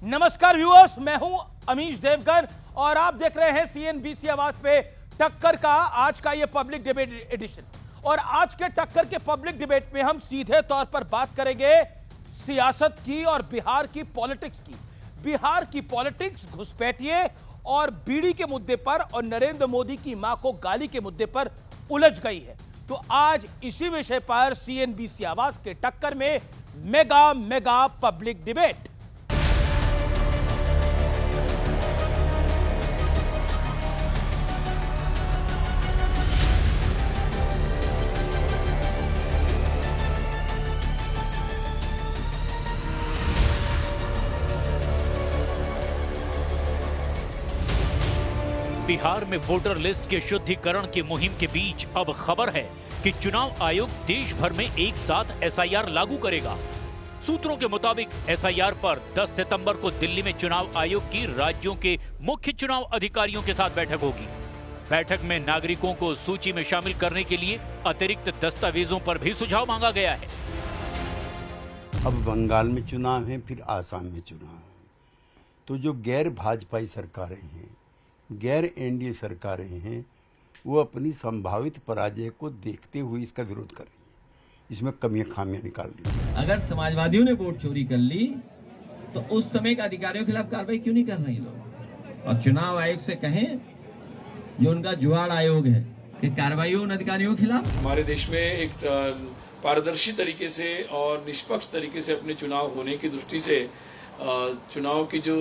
नमस्कार व्यूअर्स, मैं हूं अमीश देवगन और आप देख रहे हैं सीएनबीसी आवाज पे टक्कर का आज का ये पब्लिक डिबेट एडिशन। और आज के टक्कर के पब्लिक डिबेट में हम सीधे तौर पर बात करेंगे सियासत की और बिहार की पॉलिटिक्स की। बिहार की पॉलिटिक्स घुसपैठिए और बीड़ी के मुद्दे पर और नरेंद्र मोदी की मां को गाली के मुद्दे पर उलझ गई है। तो आज इसी विषय पर सीएनबीसी आवाज के टक्कर में मेगा पब्लिक डिबेट। बिहार में वोटर लिस्ट के शुद्धिकरण की मुहिम के बीच अब खबर है कि चुनाव आयोग देश भर में एक साथ एसआईआर लागू करेगा। सूत्रों के मुताबिक एसआईआर पर 10 सितंबर को दिल्ली में चुनाव आयोग की राज्यों के मुख्य चुनाव अधिकारियों के साथ बैठक होगी। बैठक में नागरिकों को सूची में शामिल करने के लिए अतिरिक्त दस्तावेजों पर भी सुझाव मांगा गया है। अब बंगाल में चुनाव है, फिर आसाम में चुनाव है, तो जो गैर भाजपाई सरकारें हैं, गैर एनडीए सरकारें हैं, वो अपनी संभावित पराजय को देखते हुए इसका विरोध कर रही है, इसमें कमियां खामियां निकाल रही है। अगर समाजवादियों ने वोट चोरी कर ली तो उस समय के अधिकारियों के खिलाफ कार्रवाई क्यों नहीं कर रहे लोग? और चुनाव आयोग से कहें, जो उनका जुआड़ आयोग है, कि कार्रवाई उन अधिकारियों के खिलाफ। हमारे देश में एक पारदर्शी तरीके से और निष्पक्ष तरीके से अपने चुनाव होने की दृष्टि से चुनाव की जो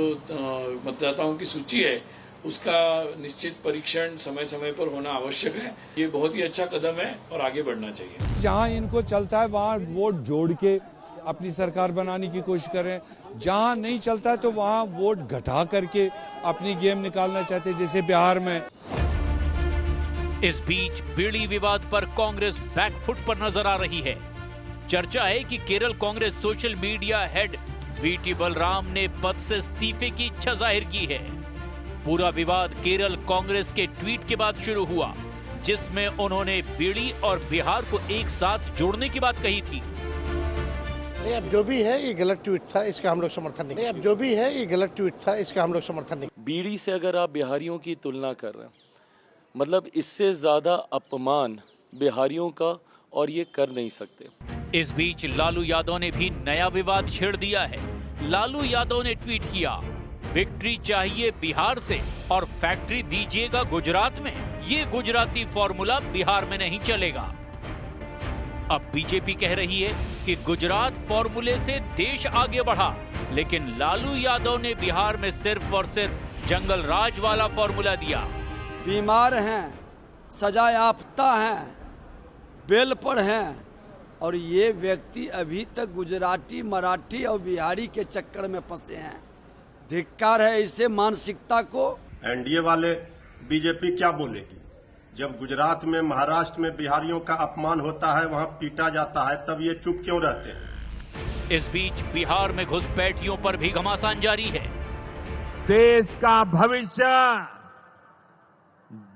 मतदाताओं की सूची है उसका निश्चित परीक्षण समय समय पर होना आवश्यक है। ये बहुत ही अच्छा कदम है और आगे बढ़ना चाहिए। जहां इनको चलता है वहां वोट जोड़ के अपनी सरकार बनाने की कोशिश करें, जहां नहीं चलता है तो वहां वोट घटा करके अपनी गेम निकालना चाहते हैं, जैसे बिहार में। इस बीच बीड़ी विवाद पर कांग्रेस बैकफुट पर नजर आ रही है। चर्चा है कि Kerala Congress social media head VT Balram ने पद से इस्तीफे की इच्छा जाहिर की है। पूरा विवाद केरल कांग्रेस के ट्वीट के बाद शुरू हुआ, जिसमें उन्होंने बीड़ी और बिहार को एक साथ जोड़ने की बात कही थी। अब जो भी है ये गलत ट्वीट था, इसका हम लोग समर्थन नहीं। अब जो भी है ये गलत ट्वीट था, इसका हम लोग समर्थन नहीं। बीड़ी से अगर आप बिहारियों की तुलना कर रहे हैं, मतलब इससे ज्यादा अपमान बिहारियों का और ये कर नहीं सकते। इस बीच लालू यादव ने भी नया विवाद छेड़ दिया है। लालू यादव ने ट्वीट किया, विक्ट्री चाहिए बिहार से और फैक्ट्री दीजिएगा गुजरात में। ये गुजराती फॉर्मूला बिहार में नहीं चलेगा। अब बीजेपी कह रही है कि गुजरात फॉर्मूले से देश आगे बढ़ा, लेकिन लालू यादव ने बिहार में सिर्फ और सिर्फ जंगल राज वाला फॉर्मूला दिया। बीमार हैं, सजा याफ्ता हैं, बेल पर हैं और ये व्यक्ति अभी तक गुजराती, मराठी और बिहारी के चक्कर में फंसे हैं। धिक्कार है इसे मानसिकता को। एनडीए वाले बीजेपी क्या बोलेगी जब गुजरात में, महाराष्ट्र में बिहारियों का अपमान होता है, वहां पीटा जाता है, तब ये चुप क्यों रहते हैं? इस बीच बिहार में घुसपैठियों पर भी घमासान जारी है। देश का भविष्य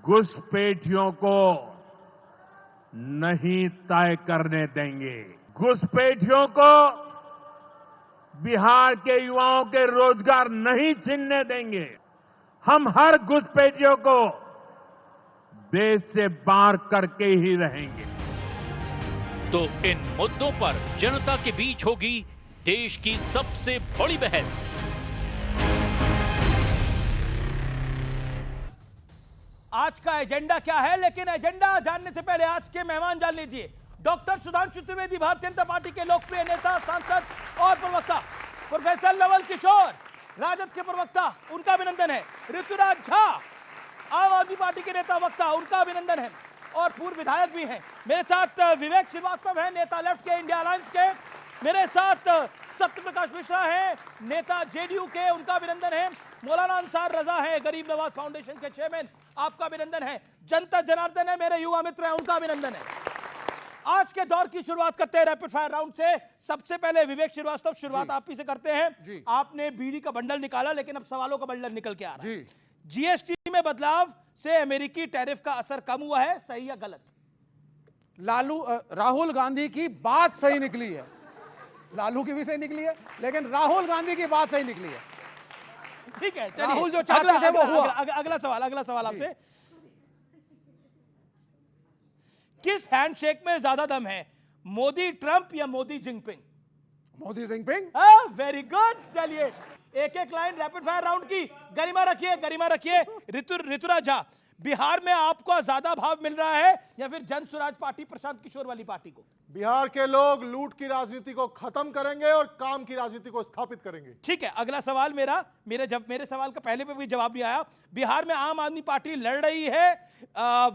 घुसपैठियों को नहीं तय करने देंगे। घुसपैठियों को बिहार के युवाओं के रोजगार नहीं छीनने देंगे। हम हर घुसपैठियों को देश से बाहर करके ही रहेंगे। तो इन मुद्दों पर जनता के बीच होगी देश की सबसे बड़ी बहस। आज का एजेंडा क्या है, लेकिन एजेंडा जानने से पहले आज के मेहमान जान लीजिए। डॉक्टर सुधांशु त्रिवेदी, भारतीय जनता पार्टी के लोकप्रिय नेता, सांसद और प्रवक्ता। प्रोफेसर नवल किशोर, राजद के प्रवक्ता, उनका अभिनंदन है। ऋतुराज झा, आम आदमी पार्टी के नेता वक्ता, उनका अभिनंदन है और पूर्व विधायक भी हैं। मेरे साथ विवेक श्रीवास्तव है, नेता लेफ्ट के इंडिया अलायंस के। मेरे साथ सत्यप्रकाश मिश्रा है, नेता जेडीयू के, उनका अभिनंदन है। मौलाना अंसार रजा है, गरीब नवाज फाउंडेशन के चेयरमैन, आपका अभिनंदन है। जनता जनार्दन है, मेरे युवा मित्र हैं, उनका अभिनंदन है। आज के दौर की शुरुआत करते हैं रैपिड फायर राउंड से। सबसे पहले विवेक श्रीवास्तव, शुरुआत आप ही से करते हैं। आपने बीड़ी का बंडल निकाला, लेकिन अब सवालों का बंडल निकल के आ रहा है। जीएसटी में बदलाव से अमेरिकी टैरिफ का असर कम हुआ है, सही या गलत? राहुल गांधी की बात सही निकली है। लालू की भी सही निकली है, लेकिन राहुल गांधी की बात सही निकली है। ठीक है, चलिए राहुल जो चाहते थे वो हुआ। अगला सवाल आपसे, किस हैंडशेक में ज्यादा दम है, मोदी ट्रंप या Modi Jinping? Modi Jinping. Very good. चलिए एक लाइन रैपिड फायर राउंड की, गरिमा रखिए। ऋतुराज झा, बिहार में आपको ज्यादा भाव मिल रहा है या फिर जन स्वराज पार्टी प्रशांत किशोर वाली पार्टी को? बिहार के लोग लूट की राजनीति को खत्म करेंगे और काम की राजनीति को स्थापित करेंगे। ठीक है, अगला सवाल मेरे सवाल का पहले पे भी जवाब नहीं आया। बिहार में आम आदमी पार्टी लड़ रही है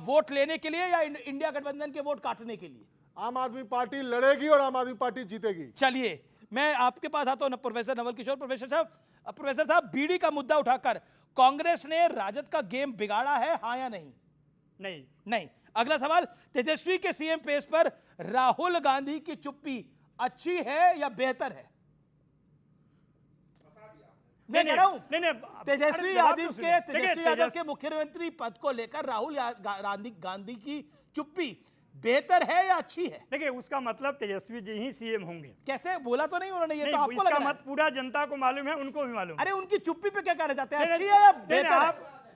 वोट लेने के लिए या इंडिया गठबंधन के वोट काटने के लिए? आम आदमी पार्टी लड़ेगी और आम आदमी पार्टी जीतेगी। चलिए मैं आपके पास आता हूं प्रोफेसर नवल किशोर। प्रोफेसर साहब, बीडी का मुद्दा उठाकर कांग्रेस ने राजद का गेम बिगाड़ा है, हाँ या नहीं? नहीं। अगला सवाल, तेजस्वी के सीएम पेस पर राहुल गांधी की चुप्पी अच्छी है या बेहतर है? मैं कह रहा हूं तेजस्वी यादव के मुख्यमंत्री पद को लेकर राहुल गांधी की चुप्पी बेहतर है या अच्छी है? देखिए, उसका मतलब तेजस्वी जी ही सीएम होंगे। कैसे? बोला तो नहीं उन्होंने, ये तो आपको इसका लग रहा है। मत पूरा जनता को मालूम है, उनको भी मालूम। अरे उनकी चुप्पी पे क्या कहना चाहते हैं, अच्छी है या बेहतर है?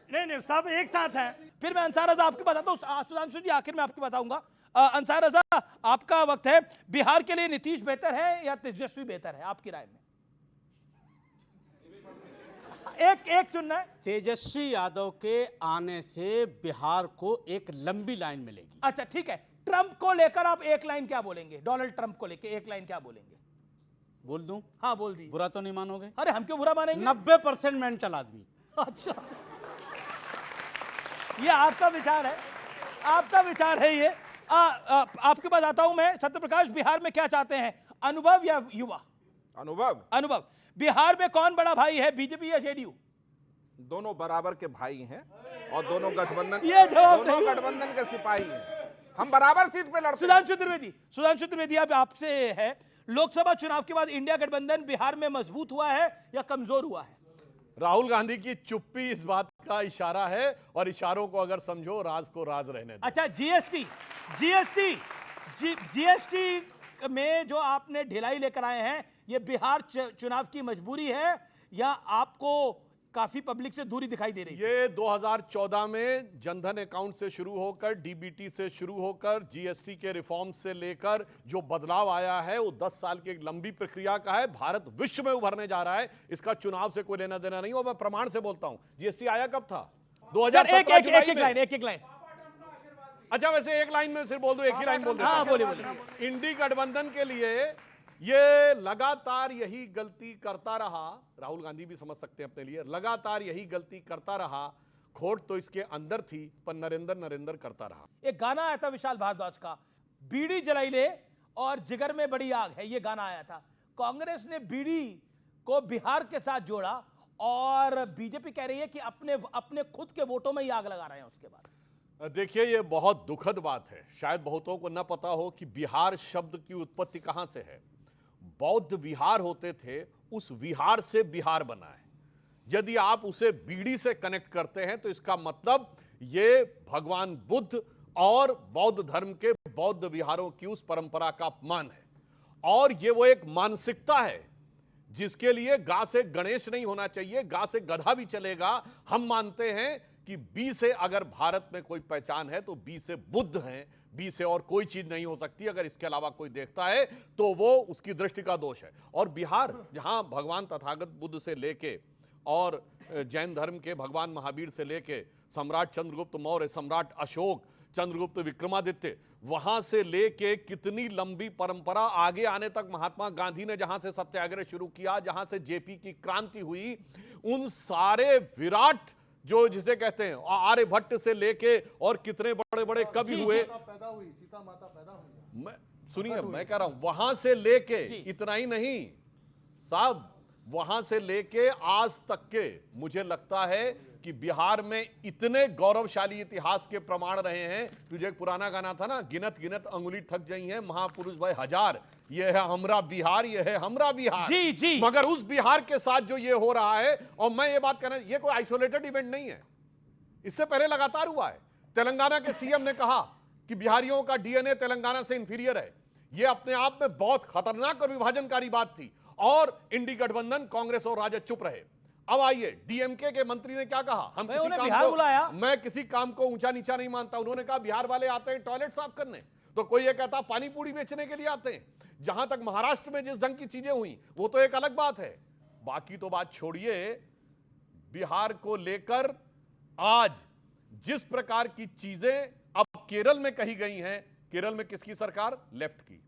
नहीं, सब एक साथ है। फिर मैं अंसार रजा आपके बताता हूँ। सुधांशु जी, आखिर में आपके बताऊंगा। अंसार रजा, आपका वक्त है। बिहार के लिए नीतीश बेहतर है या तेजस्वी बेहतर है आपकी राय में? एक चुनना है। तेजस्वी यादव के आने से बिहार को एक लंबी लाइन मिलेगी। अच्छा ठीक है, ट्रंप को लेकर आप एक लाइन क्या बोलेंगे? डोनाल्ड ट्रंप को लेकर एक लाइन क्या बोलेंगे? बोल दूं? हाँ बोल दी। बुरा तो नहीं मानोगे? अरे हम क्यों बुरा मानेंगे? 90% मेंटल आदमी। अच्छा, ये आपका विचार है ये। आपके पास आता हूं मैं। सत्यप्रकाश, बिहार में क्या चाहते हैं, अनुभव या युवा? अनुभव। बिहार में कौन बड़ा भाई है, बीजेपी या जेडीयू? दोनों बराबर के भाई हैं और दोनों गठबंधन के सिपाही हैं। हम बराबर सीट पे लड़ते हैं। सुधांशु त्रिवेदी, अब आपसे है, लोकसभा चुनाव के बाद इंडिया गठबंधन बिहार में मजबूत हुआ है या कमजोर हुआ है? राहुल गांधी की चुप्पी इस बात का इशारा है, और इशारों को अगर समझो, राज को राज रहने दो। अच्छा, जीएसटी में जो आपने ढिलाई लेकर आए हैं, ये बिहार चुनाव की मजबूरी है या आपको काफी पब्लिक से दूरी दिखाई दे रही है? ये 2014 में जनधन अकाउंट से शुरू होकर, डीबीटी से शुरू होकर, जीएसटी के रिफॉर्म से लेकर जो बदलाव आया है, वो 10 साल की एक लंबी प्रक्रिया का है। भारत विश्व में उभरने जा रहा है, इसका चुनाव से कोई लेना देना नहीं। और मैं प्रमाण से बोलता हूं, जीएसटी आया कब था? 2017 एक लाइन। अच्छा, वैसे एक लाइन में सिर्फ बोल दो, एक ही लाइन बोल देता हूं। बोलिए। इंडी गठबंधन के लिए ये लगातार यही गलती करता रहा, राहुल गांधी भी समझ सकते हैं अपने लिए, लगातार यही गलती करता रहा। खोट तो इसके अंदर थी, पर नरेंद्र करता रहा। एक गाना आया था विशाल भारद्वाज का, बीड़ी जलाई ले और जिगर में बड़ी आग है, ये गाना आया था। कांग्रेस ने बीड़ी को बिहार के साथ जोड़ा और बीजेपी कह रही है कि अपने खुद के वोटों में ही आग लगा रहे हैं उसके बाद। देखिए, ये बहुत दुखद बात है। शायद बहुतों को न पता हो कि बिहार शब्द की उत्पत्ति कहां से है। बौद्ध विहार होते थे, उस विहार से बिहार बना है। यदि आप उसे बीड़ी से कनेक्ट करते हैं तो इसका मतलब ये भगवान बुद्ध और बौद्ध धर्म के बौद्ध विहारों की उस परंपरा का अपमान है। और ये वो एक मानसिकता है जिसके लिए गा से गणेश नहीं होना चाहिए, गा से गधा भी चलेगा। हम मानते हैं कि बी से अगर भारत में कोई पहचान है तो बी से बुद्ध हैं, बी से और कोई चीज नहीं हो सकती। अगर इसके अलावा कोई देखता है तो वो उसकी दृष्टि का दोष है। और बिहार, जहां भगवान तथागत बुद्ध से लेके और जैन धर्म के भगवान महावीर से लेके सम्राट चंद्रगुप्त मौर्य, सम्राट अशोक, चंद्रगुप्त विक्रमादित्य, वहां से लेके कितनी लंबी परंपरा आगे आने तक, महात्मा गांधी ने जहां से सत्याग्रह शुरू किया, जहां से जेपी की क्रांति हुई, उन सारे विराट जो जिसे कहते हैं आर्यभट्ट से लेके और कितने बड़े बड़े कवि हुए, सीता माता पैदा हुई। सुनिए, मैं कह रहा हूं वहां से लेके, इतना ही नहीं साहब, वहां से लेके आज तक के, मुझे लगता है कि बिहार में इतने गौरवशाली इतिहास के प्रमाण रहे हैं। तुझे एक पुराना गाना था ना, गिनत गिनत अंगुली थक गई है, महापुरुष भाई हजार, ये है हमरा बिहार, ये है हमरा बिहार। जी। मगर उस बिहार के साथ जो ये हो रहा है, और मैं ये बात कहना, ये कोई आइसोलेटेड इवेंट नहीं है, इससे पहले लगातार हुआ है। तेलंगाना के सीएम ने कहा कि बिहारियों का डीएनए तेलंगाना से इंफीरियर है। ये अपने आप में बहुत खतरनाक और विभाजनकारी बात थी। और इंडी गठबंधन, कांग्रेस और राजद चुप रहे। अब आइए, डीएमके के मंत्री ने क्या कहा, हम भाई किसी उन्हें काम बिहार को, बुलाया। मैं किसी काम को ऊंचा नीचा नहीं मानता। उन्होंने कहा बिहार वाले आते हैं टॉयलेट साफ करने, तो कोई ये कहता पानी पूरी बेचने के लिए आते हैं। जहां तक महाराष्ट्र में जिस ढंग की चीजें हुई वो तो एक अलग बात है, बाकी तो बात छोड़िए। बिहार को लेकर आज जिस प्रकार की चीजें अब केरल में कही गई हैं, केरल में किसकी सरकार, लेफ्ट की,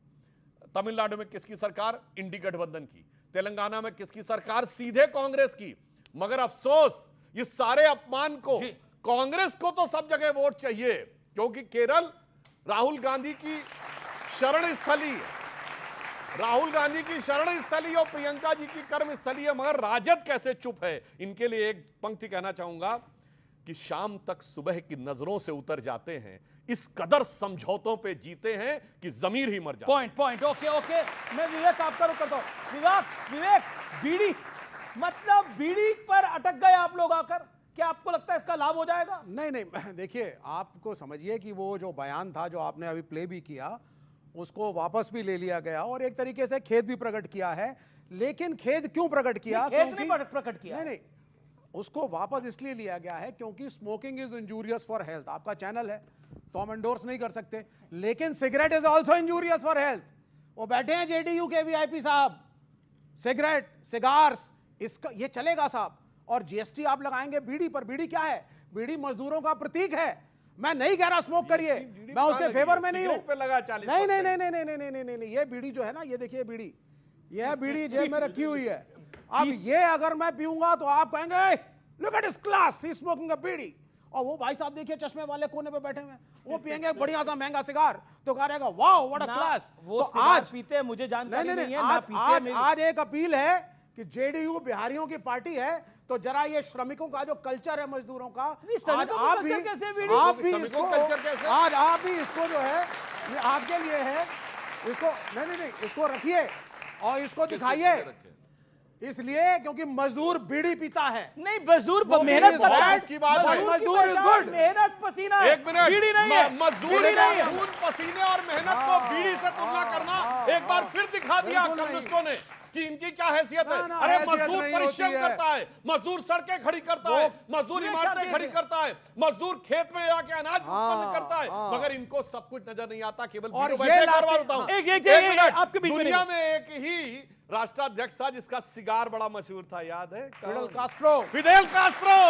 तमिलनाडु में किसकी सरकार, इंडी गठबंधन की, तेलंगाना में किसकी सरकार, सीधे कांग्रेस की। मगर अफसोस, ये सारे अपमान को कांग्रेस को तो सब जगह वोट चाहिए, क्योंकि केरल राहुल गांधी की शरण स्थली है, राहुल गांधी की शरण स्थली और प्रियंका जी की कर्म स्थली है। मगर राजद कैसे चुप है? इनके लिए एक पंक्ति कहना चाहूंगा कि शाम तक सुबह की नजरों से उतर जाते हैं, इस कदर समझौतों पे जीते हैं कि जमीर ही मर जाती है। पॉइंट ओके मैं विवेक आपका रुक करता हूं। विवेक बीड़ी, मतलब बीड़ी पर अटक गए आप लोग आकर, क्या आपको लगता है इसका लाभ हो जाएगा? नहीं, देखिए आपको समझिए कि वो जो बयान था जो आपने अभी प्ले भी किया, उसको वापस भी ले लिया गया और एक तरीके से खेद भी प्रकट किया है। लेकिन खेद क्यों प्रकट किया? खेद नहीं प्रकट किया, नहीं, उसको वापस इसलिए लिया गया है क्योंकि smoking is injurious for health. आपका चैनल है तो हम एंडोर्स नहीं कर सकते, लेकिन cigarette is also injurious for health. वो बैठे हैं जेडीयू के वीआईपी साहब, सिगरेट, सिगार्स, इसका ये चलेगा साहब। और जीएसटी आप लगाएंगे बीड़ी पर। बीड़ी क्या है? बीड़ी मजदूरों का प्रतीक है। मैं नहीं कह रहा स्मोक करिए, मैं उसके फेवर में नहीं हूं। नहीं, ये बीड़ी जो है ना, ये देखिए बीड़ी, ये बीड़ी जेब में रखी हुई है। अब ये अगर मैं पीऊंगा तो आप कहेंगे look at this class, he smoking a bidi. और वो भाई साहब देखिए चश्मे वाले कोने पे बैठे हुए हैं, वो पियेंगे बढ़िया सा महंगा सिगार, तो कहा रहेगा वाओ व्हाट अ क्लास। वो तो आज पीते हैं, मुझे जानकारी नहीं है, आज एक अपील है कि जेडीयू बिहारियों की पार्टी है, तो जरा ये श्रमिकों का जो कल्चर है मजदूरों का, आज आप भी इसको जो है ये आपके लिए है, इसको नहीं इसको रखिए और इसको दिखाइए, इसलिए क्योंकि मजदूर बीड़ी पीता है। नहीं, मजदूर मेहनत की बात है, मजदूर इज गुड, मेहनत पसीना, एक मिनट, बीड़ी नहीं है, मजदूर का खून पसीने और मेहनत को बीड़ी से तुलना करना एक बार फिर दिखा दिया कम्युनिस्टों ने कि इनकी क्या हैसियत है। अरे मजदूर परिश्रम करता है, मजदूर सड़कें खड़ी करता है, मजदूर इमारतें खड़ी करता है, मजदूर खेत में जाके अनाज उत्पन्न करता है, मगर इनको सब कुछ नजर नहीं आता। केवल दुनिया में एक ही राष्ट्राध्यक्ष था जिसका सिगार बड़ा मशहूर था, याद है? फिडेल कास्ट्रो,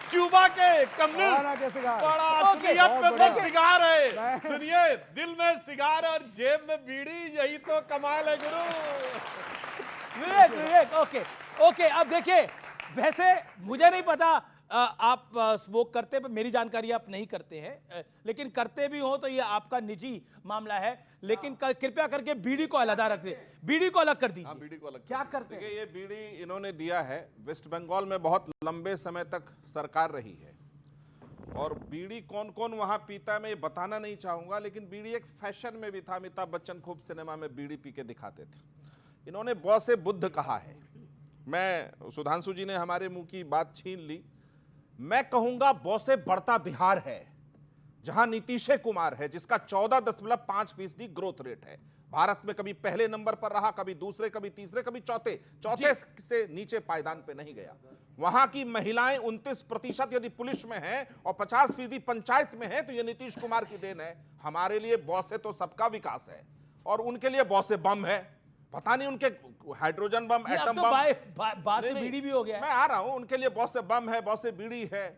क्यूबा के कम्युनिस्ट, बड़ा असलियत में सिगार है। सुनिए, दिल में सिगार और जेब में बीड़ी, यही तो कमाल है गुरु। विवेक ओके अब देखिए, वैसे मुझे नहीं पता आप स्मोक करते, पर मेरी जानकारी आप नहीं करते हैं, लेकिन करते भी हो तो ये आपका निजी मामला है। लेकिन कृपया करके बीड़ी को अलग रख दे, बीड़ी को अलग कर दीजिए। बीड़ी को अलग क्या करते हैं? ये बीड़ी इन्होंने दिया है, वेस्ट बंगाल में बहुत लंबे समय तक सरकार रही है, और बीड़ी कौन कौन वहां पीता है मैं ये बताना नहीं चाहूंगा, लेकिन बीड़ी एक फैशन में भी था। अमिताभ बच्चन खूब सिनेमा में बीड़ी पी के दिखाते थे। इन्होंने बहुत से बुद्ध कहा है, मैं सुधांशु जी ने हमारे मुंह की बात छीन ली। मैं कहूंगा बौसे बढ़ता बिहार है, जहां नीतीश कुमार है, जिसका 14.5% ग्रोथ रेट है। भारत में कभी पहले नंबर पर रहा, कभी दूसरे, कभी तीसरे, कभी चौथे से नीचे पायदान पे नहीं गया। वहां की महिलाएं 29% यदि पुलिस में है और 50% पंचायत में है, तो ये नीतीश कुमार की देन है। हमारे लिए बौसे तो सबका विकास है, और उनके लिए बौसे बम है। पता नहीं उनके हाइड्रोजन बम, एटम बम, बीड़ी भी हो गया। मैं आ रहा हूं, उनके लिए बहुत से बम है, बहुत से बीड़ी है,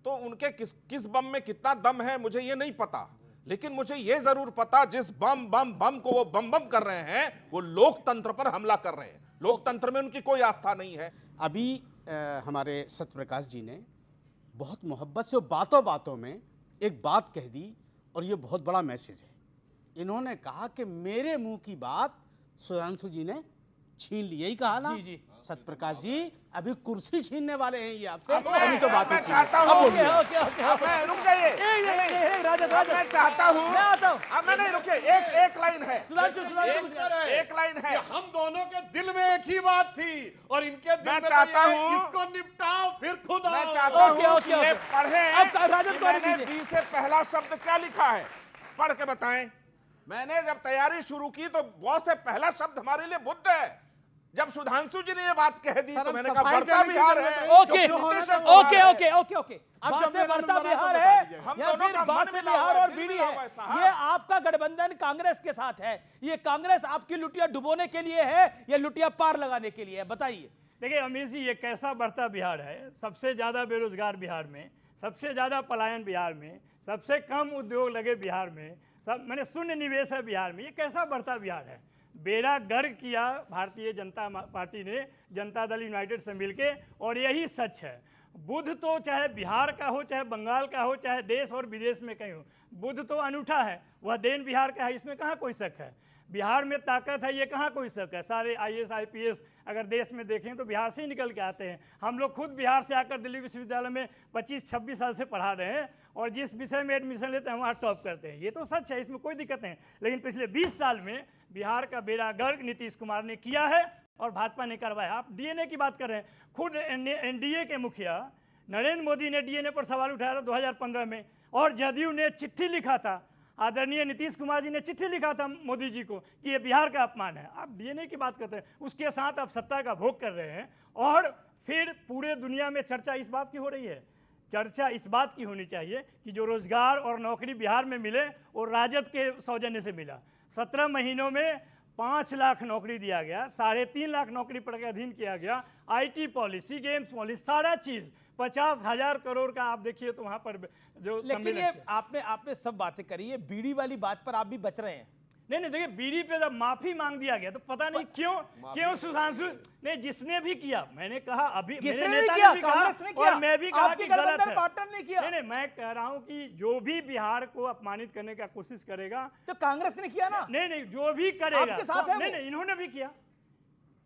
तो उनके किस बम में कितना दम है मुझे ये नहीं पता, लेकिन मुझे ये जरूर पता जिस बम को वो बम कर रहे हैं, वो लोकतंत्र पर हमला कर रहे हैं। लोकतंत्र में उनकी कोई आस्था नहीं है। अभी हमारे सत्यप्रकाश जी ने बहुत मोहब्बत से बातों बातों में एक बात कह दी, और ये बहुत बड़ा मैसेज है। इन्होंने कहा कि मेरे मुंह की बात सुधांशु जी ने छीन ली, यही कहा ना? जी। सत्यप्रकाश जी अभी कुर्सी छीनने वाले हैं ये आपसे। अभी तो बात मैं चाहता हूं, रुक जाइए, मैं चाहता हूं, मैं आता हूं। अब मैं नहीं, रुकिए, एक लाइन है, एक लाइन है। हम दोनों के दिल में एक ही बात थी, और इनके दिल मैं में चाहता हूं इसको निपटाओ फिर खुद आओ। मैं चाहता हूं कि ये पढ़ें, मैंने बी से पहला शब्द क्या लिखा है, पढ़ के बताएं। मैंने जब तैयारी शुरू की तो बहुत से पहला शब्द हमारे लिए बुद्ध है। जब सुधांशु जी ने ये बात कह दी सर, तो हम मैंने कहा सफाई बढ़ता देने बिहार की है। जरूरत ओके जो होने ओके को ओके है। ओके ओके ओके अब बात जब से मेरा बढ़ता नंबर बिहार आता है तो हम या दोनों फिर का बात मन से मिला बिहार हुआ है, और दिल बीड़ी मिला है। हुआ है साहब। ये आपका गठबंधन कांग्रेस के साथ है, ये कांग्रेस आपकी लुटिया डुबोने के लिए है या लुटिया पार लगाने के लिए है, बताइए। देखिए अमीर जी, ये कैसा बढ़ता बिहार है। सबसे ज़्यादा बेरोजगार बिहार में, सबसे ज़्यादा पलायन बिहार में, सबसे कम उद्योग लगे बिहार में, सब मैंने शून्य निवेश है बिहार में। ये कैसा बढ़ता बिहार है। बेड़ा गर्क किया भारतीय जनता पार्टी ने जनता दल यूनाइटेड से मिलके, और यही सच है। बुद्ध तो चाहे बिहार का हो, चाहे बंगाल का हो, चाहे देश और विदेश में कहीं हो, बुद्ध तो अनूठा है, वह देन बिहार का है, इसमें कहाँ कोई शक है। बिहार में ताकत है, ये कहाँ कोई शक है। सारे IAS IPS अगर देश में देखें तो बिहार से ही निकल के आते हैं। हम लोग खुद बिहार से आकर दिल्ली विश्वविद्यालय में 25-26 साल से पढ़ा रहे हैं, और जिस विषय में एडमिशन लेते हैं वहाँ टॉप करते हैं। ये तो सच है, इसमें कोई दिक्कत नहीं। लेकिन पिछले 20 साल में बिहार का बेड़ा गर्क नीतीश कुमार ने किया है और भाजपा ने करवाया। आप DNA की बात कर रहे हैं, खुद NDA के मुखिया नरेंद्र मोदी ने DNA पर सवाल उठाया था 2015 में, और जदयू ने चिट्ठी लिखा था, आदरणीय नीतीश कुमार जी ने चिट्ठी लिखा था मोदी जी को कि ये बिहार का अपमान है। आप DNA की बात करते हैं, उसके साथ आप सत्ता का भोग कर रहे हैं, और फिर पूरे दुनिया में चर्चा इस बात की हो रही है। चर्चा इस बात की होनी चाहिए कि जो रोजगार और नौकरी बिहार में मिले वो राजद के सौजन्य से मिला। 17 महीनों में 5 लाख नौकरी दिया गया, 3.5 लाख नौकरी पर अधीन किया गया। IT पॉलिसी, गेम्स पॉलिसी, सारा चीज़ 50,000 करोड़ का। आप देखिए तो वहाँ पर जो लेकिन ये आपने सब बातें करी, ये बीड़ी वाली बात पर आप भी बच रहे हैं। नहीं, देखिए बीड़ी पे जब माफी मांग दिया गया तो पता नहीं क्यों सुधांशु ने, जिसने भी किया, मैंने कहा अभी किसने मेरे नेता किया? ने भी कहा, कांग्रेस ने किया, और मैं भी कहा आपके कि गलत गठबंधन है। पार्टनर ने किया। नहीं, मैं कह रहा हूं कि जो भी बिहार को अपमानित करने का कोशिश करेगा, तो कांग्रेस ने किया ना। नहीं, जो भी करेगा आपके साथ है वो। नहीं, इन्होंने भी किया।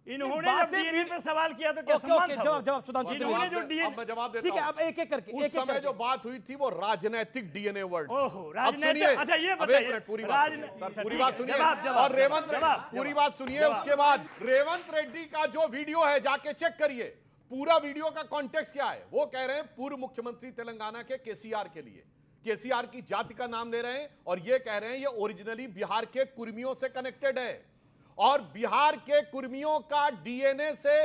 इन्होंने बात जब से DNA पे सवाल किया तो क्या ओके, सम्मान ओके, था वो? जवाब सुधांशु जी, इन्होंने जो DNA अब मैं जवाब देता ठीक है, हूं। अब एक एक करके उस समय जो बात हुई थी वो राजनैतिक DNA वर्ड। ओहो, अब राजनैतिक। सुनिए, अच्छा, ये अब एक बताइए, मिनट, पूरी बात सुनिए। अच्छा, सर, पूरी ठीक बात है, सुनिए। जवाब, और रेवंत जवाब, पूरी बात सुनिए। उसके बाद रेवंत रेड्डी का जो वीडियो है जाके चेक करिए, पूरा वीडियो का कॉन्टेक्स्ट क्या है। वो कह रहे हैं पूर्व मुख्यमंत्री तेलंगाना के KCR के लिए, KCR की जाति का नाम ले रहे हैं, और ये कह रहे हैं ये ओरिजिनली बिहार के कुर्मियों से कनेक्टेड है, और बिहार के कुर्मियों का DNA से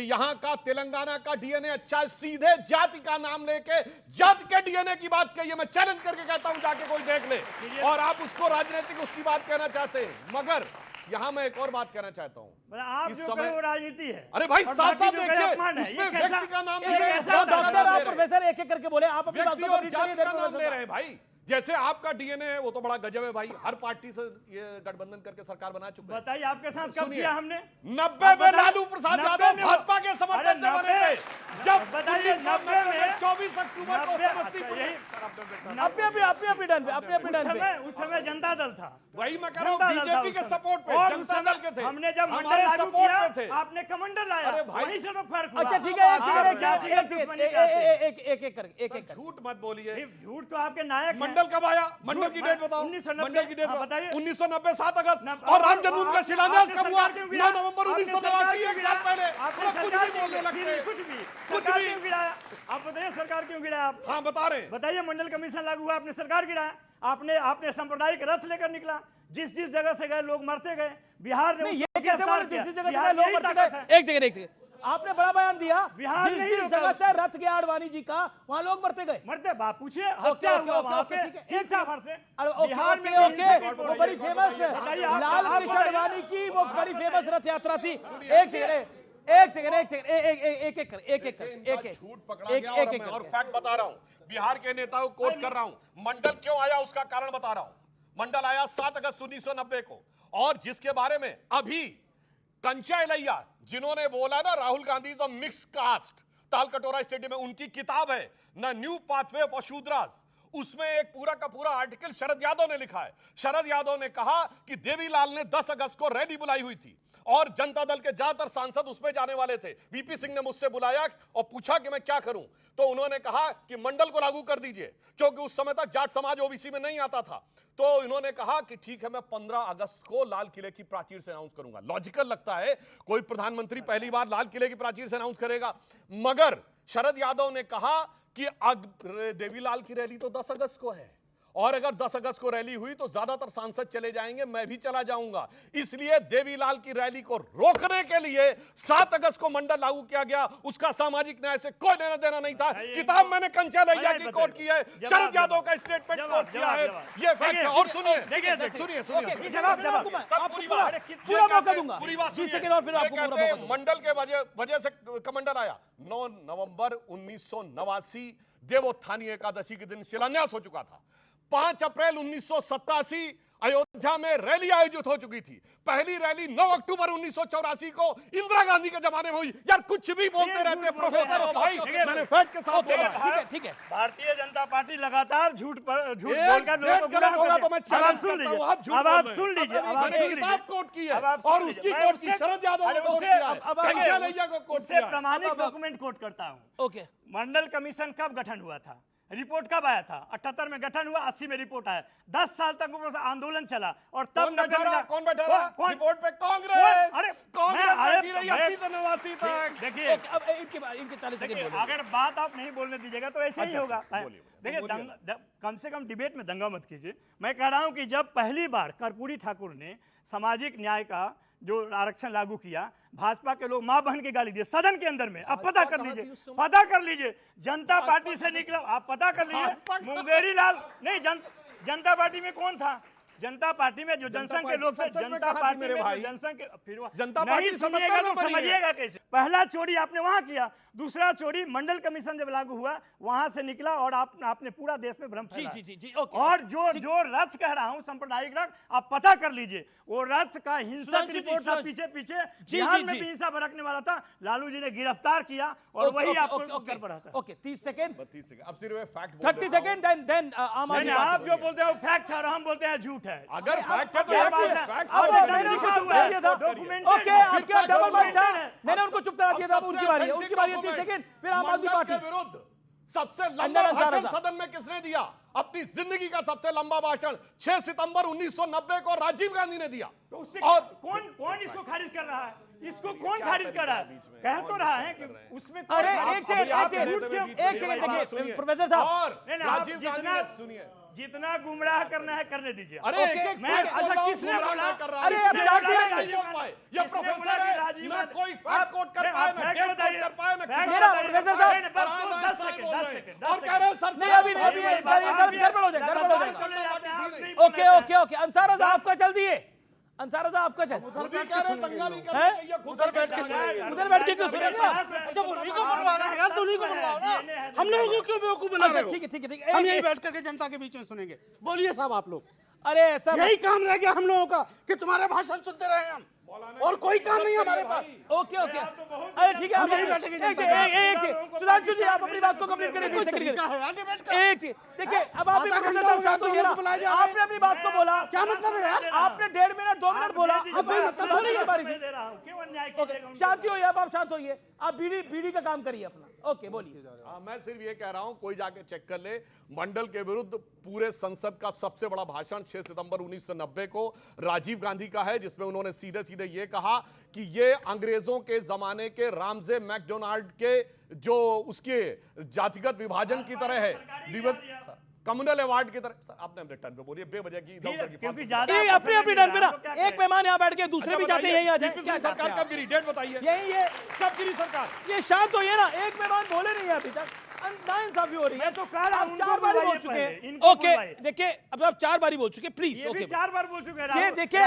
यहां का तेलंगाना का DNA अच्छा, सीधे जाति का नाम लेके जाति के DNA की बात कही है। मैं चैलेंज करके कहता हूं, जाके कोई देख ले। और आप उसको राजनीतिक उसकी बात कहना चाहते हैं, मगर यहां मैं एक और बात कहना चाहता हूं। आप जो कहे वो राजनीति है। अरे भाई और साफ साफ बाकी जो कहे देखिए, अपमान है। उसमें ये कैसा- व्यक्ति का नाम ये ले रहे हैं, कैसा डॉक्टर आप प्रोफेसर एक एक करके बोले, आप अपनी व्यक्ति बातों और को जाति का नाम ले प्रोफेसर। रहे हैं भाई। जैसे आपका DNA है वो तो बड़ा गजब है भाई, हर पार्टी से ये गठबंधन करके सरकार बना चुके हैं। बताइए आपके साथ कब सुनिए, किया हमने? 90 में लालू प्रसाद 90 यादव में भाजपा के समर्थन से बने थे। जब बताइए 90 में 24 अक्टूबर को 90 समस्तीपुर में उस समय जनता दल था। वही मैं कह रहा हूँ, जनता दल था बीजेपी उस के समय। सपोर्ट पे और जनता उस समय दल के थे, हमने जब मंडल हमारे लागू सपोर्ट किया, में थे। आपने कमंडल लाया। अरे भाई, वहीं से तो फर्क हुआ। अच्छा ठीक है, आप जाति का दुश्मनी करते हैं। एक एक करके झूठ मत बोलिए। झूठ तो आपके नायक हैं। मंडल कब आया? मंडल की डेट बताओ। 1990 मंडल की डेट हाँ, बताइए। 1990 7 अगस्त। नब- और राम जन्मभूमि का आप- शिलान्यास आपने कब हुआ? सरकार क्यों 9 गिराया? नवंबर आपने 1989, सरकार एक साल पहले। आपने आप कुछ सरकार भी बोलने क्यों- लगते हैं। कुछ भी कुछ सरकार भी। क्यों गिराया? आप बताइए सरकार क्यों गिराया? आप हाँ बता रहे हैं। बताइए, मंडल कमीशन लागू हुआ, आपने सरकार गिराया। आपने सांप्रदायिक रथ लेकर निकला, जिस जगह से गए लोग मरते गए। बिहार ने नहीं, ये उसको कैसे गिरफ्तार बोले किया। जिस जगह बिहार से लोग यही मरते ताकत गए? है। एक सेकंड आपने बड़ा बयान दिया, बिहार जिस नहीं जिस रोका जगह उसको। से रथ गया आडवाणी जी का, वहां लोग मरते गए। मरते बाप पूछिए, हत्या हुआ वहां पे ठीक है, हिंसा भर से। अरे ओके बिहार में ओके हिंसा की वो रिपोर्ट बड़ी है। फेमस बताइए, आप- लाल आप कृष्ण बताइए। आडवाणी की वो बड़ी फेमस रथ यात्रा थी। एक सेकंड एक झूठ पकड़ा गया और मैं और फैक्ट बता रहा हूं। बिहार के नेताओं को कोट कर रहा हूं। मंडल क्यों आया उसका कारण बता रहा हूं। मंडल आया 7 अगस्त 1990 को, और जिसके बारे में अभी कंचा इलैया जिन्होंने बोला ना Rahul Gandhi is a mix caste, Talkatora stadium में उनकी किताब है ना, न्यू पाथवे ऑफ शूद्रास, उसमें एक पूरा का पूरा आर्टिकल शरद यादव ने लिखा है। शरद यादव ने कहा कि देवीलाल ने 10 अगस्त को रैली बुलाई हुई थी और जनता दल के ज्यादातर सांसद उसमें जाने वाले थे। वीपी सिंह ने मुझसे बुलाया और पूछा कि मैं क्या करूं, तो उन्होंने कहा कि मंडल को लागू कर दीजिए, क्योंकि उस समय तक जाट समाज ओबीसी में नहीं आता था। तो इन्होंने कहा कि ठीक है, मैं 15 अगस्त को लाल किले की प्राचीर से अनाउंस करूंगा। लॉजिकल लगता है, कोई प्रधानमंत्री पहली बार लाल किले की प्राचीर से अनाउंस करेगा। मगर शरद यादव ने कहा कि देवीलाल की रैली तो 10 अगस्त को है और अगर 10 अगस्त को रैली हुई तो ज्यादातर सांसद चले जाएंगे, मैं भी चला जाऊंगा। इसलिए देवीलाल की रैली को रोकने के लिए 7 अगस्त को मंडल लागू किया गया। उसका सामाजिक न्याय से कोई लेना देना नहीं था। किताब मैंने कंचनैया की कोट की है, शरद यादव का स्टेटमेंट कोट किया है, ये फैक्ट है। और सुनिए सुनिए सुनिए, जवाब पूरा मौका दूंगा, पूरी बात 20 सेकंड और फिर आपको पूरा मौका दूंगा। मंडल के वजह से कमंडल आया। 9 नवंबर 1989 देवोत्थानी एकादशी के दिन शिलान्यास हो चुका था। 5 अप्रैल 1987 अयोध्या में रैली आयोजित हो चुकी थी। पहली रैली 9 अक्टूबर 1984 को इंदिरा गांधी के जमाने में हुई। यार कुछ भी बोलते रहते हैं प्रोफेसर हो भाई, मैंने फैक्ट के साथ बोला। ठीक है, भारतीय जनता पार्टी लगातार झूठ बोलकर लोगों को गुमराह होगा तो मैं करती है। अब आप सुन लीजिए, अब आप सुन लीजिए, मैंने किताब कोट की है और उसकी कोट की शरद यादव ने कोट किया है, कंचनैया को कोट उससे किया है। प्रमाणिक डॉक्यूमेंट कोट करता हूं। ओके, मंडल कमीशन कब गठन हुआ था, रिपोर्ट कब आया था? 78 में गठन हुआ, 80 में रिपोर्ट आया। 10 साल तक ऊपर से आंदोलन चला और तब कौन बैठा रहा रिपोर्ट पे? कांग्रेस। अरे कांग्रेस बैठी रही 80 से 89 तक। देखिए, अब इनके 40 सेकंड अगर बात आप नहीं बोलने दीजिएगा तो ऐसे ही होगा। देखिए, कम से कम डिबेट में दंगा मत कीजिए। मैं कह रहा हूं कि जब पहली बार कर्पूरी ठाकुर ने सामाजिक न्याय का जो आरक्षण लागू किया, भाजपा के लोग मां बहन की गाली दिए सदन के अंदर में। आप पता कर लीजिए, पता कर लीजिए, जनता पार्टी से निकला, आप पता कर लीजिए। मुंगेरी लाल नहीं, जनता पार्टी में कौन था? जनता पार्टी में जो जनसंघ के लोग थे, जनता पार्टी में जो जनसंघ के, फिर जनता पार्टी सुनिएगा तो समझिएगा कैसे। पहला चोरी आपने वहां किया, दूसरा चोरी मंडल कमीशन जब लागू हुआ वहां से निकला और आपने पूरा देश में भ्रम फैलाया। जी, और जो रथ कह रहा हूं, सांप्रदायिक रथ, आप पता कर लीजिए, वो रथ का हिंसक रिपोर्ट था पीछे बिहार में भी हिंसा भड़कने वाला था। लालू जी ने गिरफ्तार किया और वही आपको कर पड़ा था। Okay, 30 second, 32 second. अब सिर्फ फैक्ट 30 सेकंड, देन आम आदमी आप जो बोलते हैं वो फैक्ट है और हम बोलते हैं झूठ है। अगर फैक्ट है तो मैंने उनको चुप करा दिया था। ओके, आपका डबल माइक था, मैंने उनको चुप करा दिया था। उनकी बारी है, 30 सेकंड, फिर आम आदमी पार्टी के विरुद्ध सबसे लंबा भाषण सदन में किसने दिया? अपनी जिंदगी का सबसे लंबा भाषण 6 सितंबर 1990 को राजीव गांधी ने दिया। तो उससे कौन इसको खारिज कर रहा है? इसको कौन खारिज कर रहा है? कह तो रहा है कि उसमें अरे एक सेकंड देखिए प्रोफेसर साहब, राजीव गांधी ने सुनिए, जितना गुमराह करना है करने दीजिए। अरे किसने बोला कर रहा है? अरे अब शांति ये प्रोफेसर है, ना कोई फैक्ट कोट कर पाए, ना डेट कोट कर पाए, ना मेरा प्रोफेसर साहब 10 सेकंड और कह रहे हैं सर नहीं, अभी गड़बड़ हो जाएगा। ओके, अंसारा साहब आपका चल दिए, अंसारा साहब आपका चल। उधर बैठ के क्यों सुनेंगे? अच्छा, उन्हीं को बनवाना है यार, तो उन्हीं को बनवाओ ना, हम लोगों को क्यों बेवकूफ बना रहे हो? ठीक है, हम यहीं बैठ करके जनता के बीच में सुनेंगे। बोलिए साहब आप लोग। अरे ऐसा यही काम रह गया हम लोगों का कि तुम्हारे भाषण सुनते रहे हम, और कोई काम नहीं हमारे पास। ओके, अरे ठीक है, एक सुधांशु जी आप अपनी बात को कंप्लीट करें। एक देखिए, अब आप आपने अपनी बात को बोला, क्या मतलब है यार? आपने 1.5 मिनट 2 मिनट बोला, शांति होइए, अब आप शांत होइए, आप बीडी का काम करिए अपना। ओके, बोलिए। मैं सिर्फ ये कह रहा हूं, कोई जाके चेक कर ले, मंडल के विरुद्ध पूरे संसद का सबसे बड़ा भाषण 6 सितंबर 1990 को राजीव गांधी का है, जिसमें उन्होंने सीधे सीधे ये कहा कि ये अंग्रेजों के जमाने के रामजे मैकडोनाल्ड के जो उसके जातिगत विभाजन की तरह है, कम्युनल अवार्ड की तरह। सर आपने अपने टर्न पे बोलिए, बेवजह की क्योंकि अपनी टर्न पे ना, एक मेहमान यहाँ बैठ के दूसरे भी जाते हैं, यहीं आ जाए। सरकार कब गिरी, डेट बताइए। यही ये कब गिरी सरकार? ये शांत होइए ना, एक मेहमान बोले नहीं है अभी तक, नाइंसाफी हो रही है। तो कह रहा हूं 4 बार बोल चुके हैं। ओके देखिए, अब आप 4 बार बोल चुके, प्लीज। ओके, 4 बार बोल चुके हैं। ये देखिए,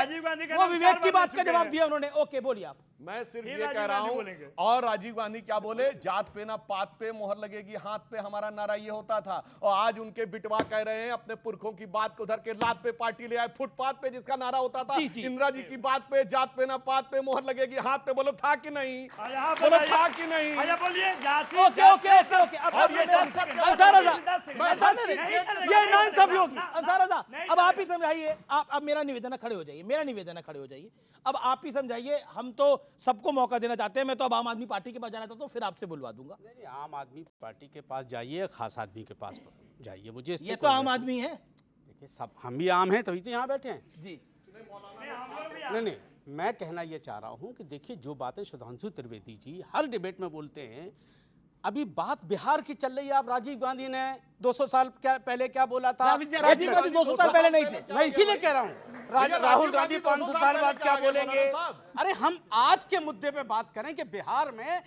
वो विवेक की बात का जवाब दिया उन्होंने। ओके, बोलिए आप। मैं सिर्फ ये कह रहा हूं, और राजीव गांधी क्या बोले, जात पे ना पात पे मोहर लगेगी, हाथ पे हमारा नारा ये होता था। और आज उनके बिटवा कह रहे हैं अपने पुरखों की बात को उधर के लात पे पार्टी ले आए, फुटपाथ पे जिसका नारा होता था इंदिरा जी की बात पे, जात पे ना पात पे मोहर लगेगी, हाथ पे बोलो था कि नहीं, बोलो था कि नहीं। ओके, अंसारा साहब, ये नाइंसाफी होगी। अंसारा साहब, अब आप ही समझाइए, आप मेरा निवेदन खड़े हो जाइए, अब आप ही समझाइए। हम तो सबको मौका देना चाहते हैं, मैं तो अब आम आदमी पार्टी के पास जाना चाहता हूँ, फिर आपसे बुलवा दूंगा। नहीं, आम आदमी पार्टी के पास जाइए, खास आदमी के पास जाइए, मुझे ये तो आम आदमी है। देखिए, सब हम भी आम हैं, तभी तो यहाँ बैठे हैं जी। नहीं, मैं कहना ये चाह रहा हूँ कि देखिए, जो बातें सुधांशु त्रिवेदी जी हर डिबेट में बोलते हैं, अभी बात बिहार की चल रही है। आप राजीव गांधी ने 200 साल पहले क्या बोला था? राजीव गांधी 200 साल पहले नहीं थे। मैं इसीलिए कह रहा हूँ राहुल गांधी 500 साल बाद क्या बोलेंगे? अरे हम आज के मुद्दे पे बात करें कि बिहार में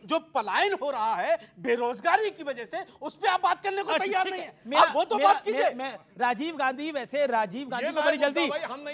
जो पलायन हो रहा है बेरोजगारी की वजह से, उस पे आप बात करने को तैयार नहीं है। आप वो तो बात कीजिए। राजीव गांधी को बड़ी जल्दी,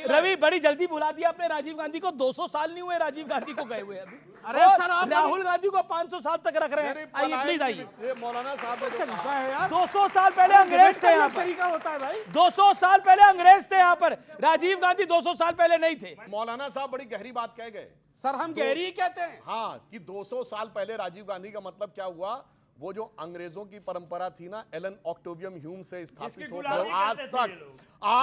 रवि बड़ी जल्दी बुला दिया आपने राजीव गांधी को। 200 साल नहीं हुए राजीव गांधी को गए हुए अभी। अरे सर, आप राहुल गांधी को 500 साल तक रख रहे हैं। आइए प्लीज आइए। मौलाना साहब ने तरीका है यार। 200 साल पहले अंग्रेज थे यहाँ पर। तरीका होता है भाई। 200 साल पहले अंग्रेज थे यहाँ पर। राजीव गांधी 200 साल पहले नहीं थे। मौलाना साहब बड़ी गहरी बात कह गए। सर हम गहरी ही कहते हैं। हाँ, कि 200 साल पहले राजीव गांधी का मतलब क्या हुआ? वो जो अंग्रेजों की परंपरा थी ना, एलन ऑक्टेवियम ह्यूम से स्थापित होकर आज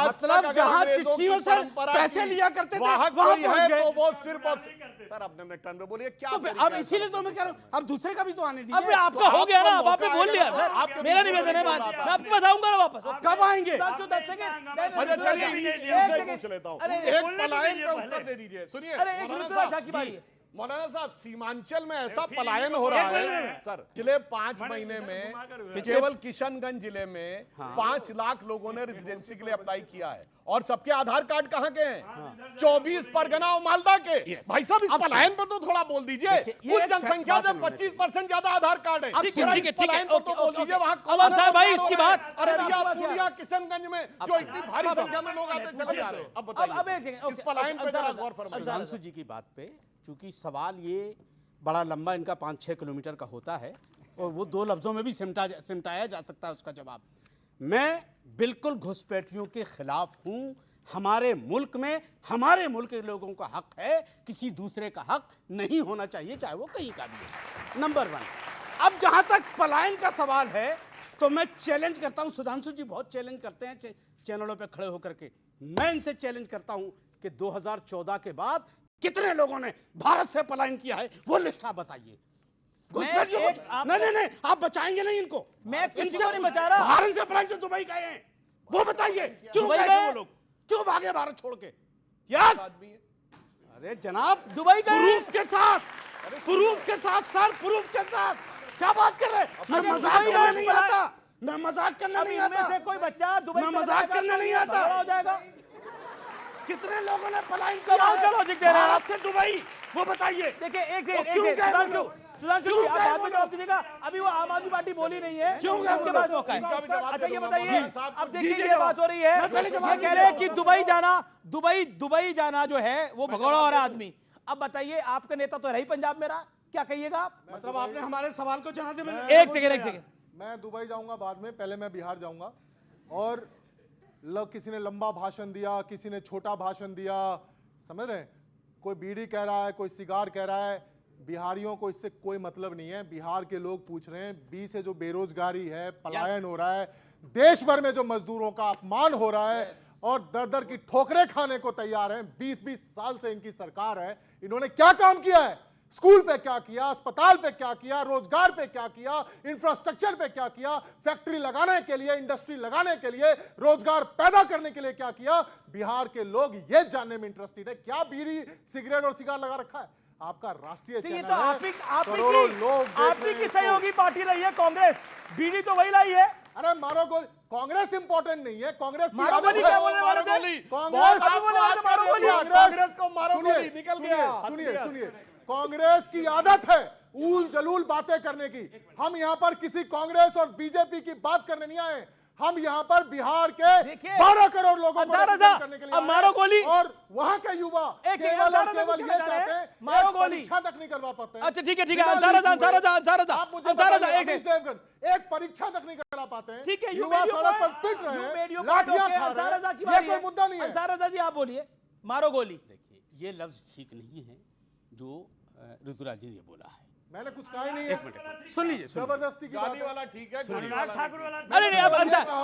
मतलब जहां चिट्ठियों से पैसे लिया करते थे वहां कोई है गए। तो वो सिर्फ और सर अपने मिनट में बोलिए क्या तो अब इसीलिए तो मैं कह रहा हूं, अब दूसरे का भी तो आने दीजिए। अब आपका हो गया ना, अब आपने बोल लिया सर। मेरा निवेदन है, मैं आपके पास आऊंगा ना वापस। कब आएंगे? 10 सेकंड। अच्छा चलिए इनसे पूछ लेता हूँ, एक पलायन पे उत्तर दे दीजिए। सुनिए मौलाना साहब, सीमांचल में ऐसा पलायन हो रहा है सर। पिछले 5 महीने में केवल किशनगंज जिले में 5 लाख लोगों ने रेजिडेंसी के लिए अप्लाई किया है, और सबके आधार कार्ड कहाँ के हैं? 24 परगना और मालदा के। भाई साहब, इस पलायन पर तो थोड़ा बोल दीजिए। उस जनसंख्या से 25% ज्यादा आधार कार्ड है। ठीक है, तो बोल दीजिए वहाँ भाई इसकी बात अररिया, पूर्णिया, किशनगंज में जो इतनी भारी संख्या में लोग आते चले जा रहे हैं। अब बताइए इस पलायन पर जरा गौर फरमाइए। सुधांशु जी की बात पे, क्योंकि सवाल ये बड़ा लंबा इनका 5-6 किलोमीटर का होता है और वो 2 लफ्जों में भी सिमटाया जा सकता है उसका जवाब। मैं बिल्कुल घुसपैठियों के खिलाफ हूं। हमारे मुल्क में हमारे मुल्क के लोगों का हक है, किसी दूसरे का हक नहीं होना चाहिए, चाहे वो कहीं का भी हो। नंबर 1। अब जहां तक पलायन का सवाल है तो मैं चैलेंज करता हूं, सुधांशु जी बहुत चैलेंज करते हैं चैनलों पे खड़े होकर के, मैं इनसे चैलेंज करता हूं कि 2014 के बाद कितने लोगों ने भारत से पलायन किया है, वो लिस्ट आप बताइए। नहीं, आप बचाएंगे नहीं इनको। मैं किसी को नहीं बचा रहा। भारत से पलायन जो दुबई गए हैं वो बताइए, क्यों गए थे वो लोग, क्यों भागे भारत छोड़ के? यस, अरे जनाब दुबई गए प्रूफ के साथ सर, प्रूफ के साथ क्या बात कर रहे हैं? मैं मजाक करने नहीं आता, मैं मजाक करने नहीं आता। से कोई बच्चा दुबई मैं मजाक करने नहीं आता। हो जाएगा। कितने लोगों ने पलायन किया भारत से दुबई, वो बताइए। देखिए एक सुधांशु जी, आप बात में जवाब दीजिएगा। अभी वो आम आदमी पार्टी बोली नहीं है, क्यों उसके बाद मौका है। अच्छा ये बताइए, अब देखिए ये बात हो रही है, ये कह रहे हैं कि दुबई जाना जो है वो भगोड़ा हो रहा आदमी। अब बताइए, आपका नेता तो रही पंजाब में रहा, क्या कहिएगा आप? मतलब आपने हमारे सवाल को जनाजे में एक सेकंड मैं दुबई जाऊंगा बाद में, पहले मैं बिहार जाऊंगा। और किसी ने लंबा भाषण दिया, किसी ने छोटा भाषण दिया, समझ रहे हैं? कोई बीड़ी कह रहा है, कोई सिगार कह रहा है। बिहारियों को इससे कोई मतलब नहीं है। बिहार के लोग पूछ रहे हैं, 20 से जो बेरोजगारी है, पलायन हो रहा है, देश भर में जो मजदूरों का अपमान हो रहा है और दर दर की ठोकरें खाने को तैयार हैं। 20-20 साल से इनकी सरकार है, इन्होंने क्या काम किया है? स्कूल पे क्या किया, अस्पताल पे क्या किया, रोजगार पे क्या किया, इंफ्रास्ट्रक्चर पे क्या किया, फैक्ट्री लगाने के लिए, इंडस्ट्री लगाने के लिए, रोजगार पैदा करने के लिए क्या किया? बिहार के लोग ये जानने में इंटरेस्टेड है, क्या बीड़ी, सिगरेट और सिगार लगा रखा है? आपका राष्ट्रीय चैनल तो आप ही की सहयोगी पार्टी रही है कांग्रेस, बीड़ी तो वही लाई है। अरे मारो गोली, कांग्रेस इंपॉर्टेंट नहीं है, कांग्रेस की मारो गोली क्या बोले मारो गोली, कांग्रेस को मारो गोली, निकल गया। सुनिए, कांग्रेस की आदत है ऊल जलूल बातें करने की। हम यहाँ पर किसी कांग्रेस और बीजेपी की बात करने नहीं आए, हम यहाँ पर बिहार के 12 करोड़ लोगों को रिप्रेजेंट करने के लिए मारो गोली, और वहाँ के युवा केवल ये चाहते हैं, मारो गोली, परीक्षा तक नहीं करवा पाते हैं। अच्छा ठीक है, एक परीक्षा तक नहीं करा पाते हैं। ठीक है, युवा सड़क पर पिट रहे हैं, लाठियां खा रहे हैं, ये कोई मुद्दा नहीं है। अंसार जी आप बोलिए, मारो गोली। देखिए, ये लफ्ज ठीक नहीं है जो ऋतुराज जी ने बोला है। मैंने कुछ कहा ही नहीं है। सुन लीजिए, जबरदस्ती की गाली वाला ठीक है, गोली वाला ठाकुर वाला। अरे नहीं, अब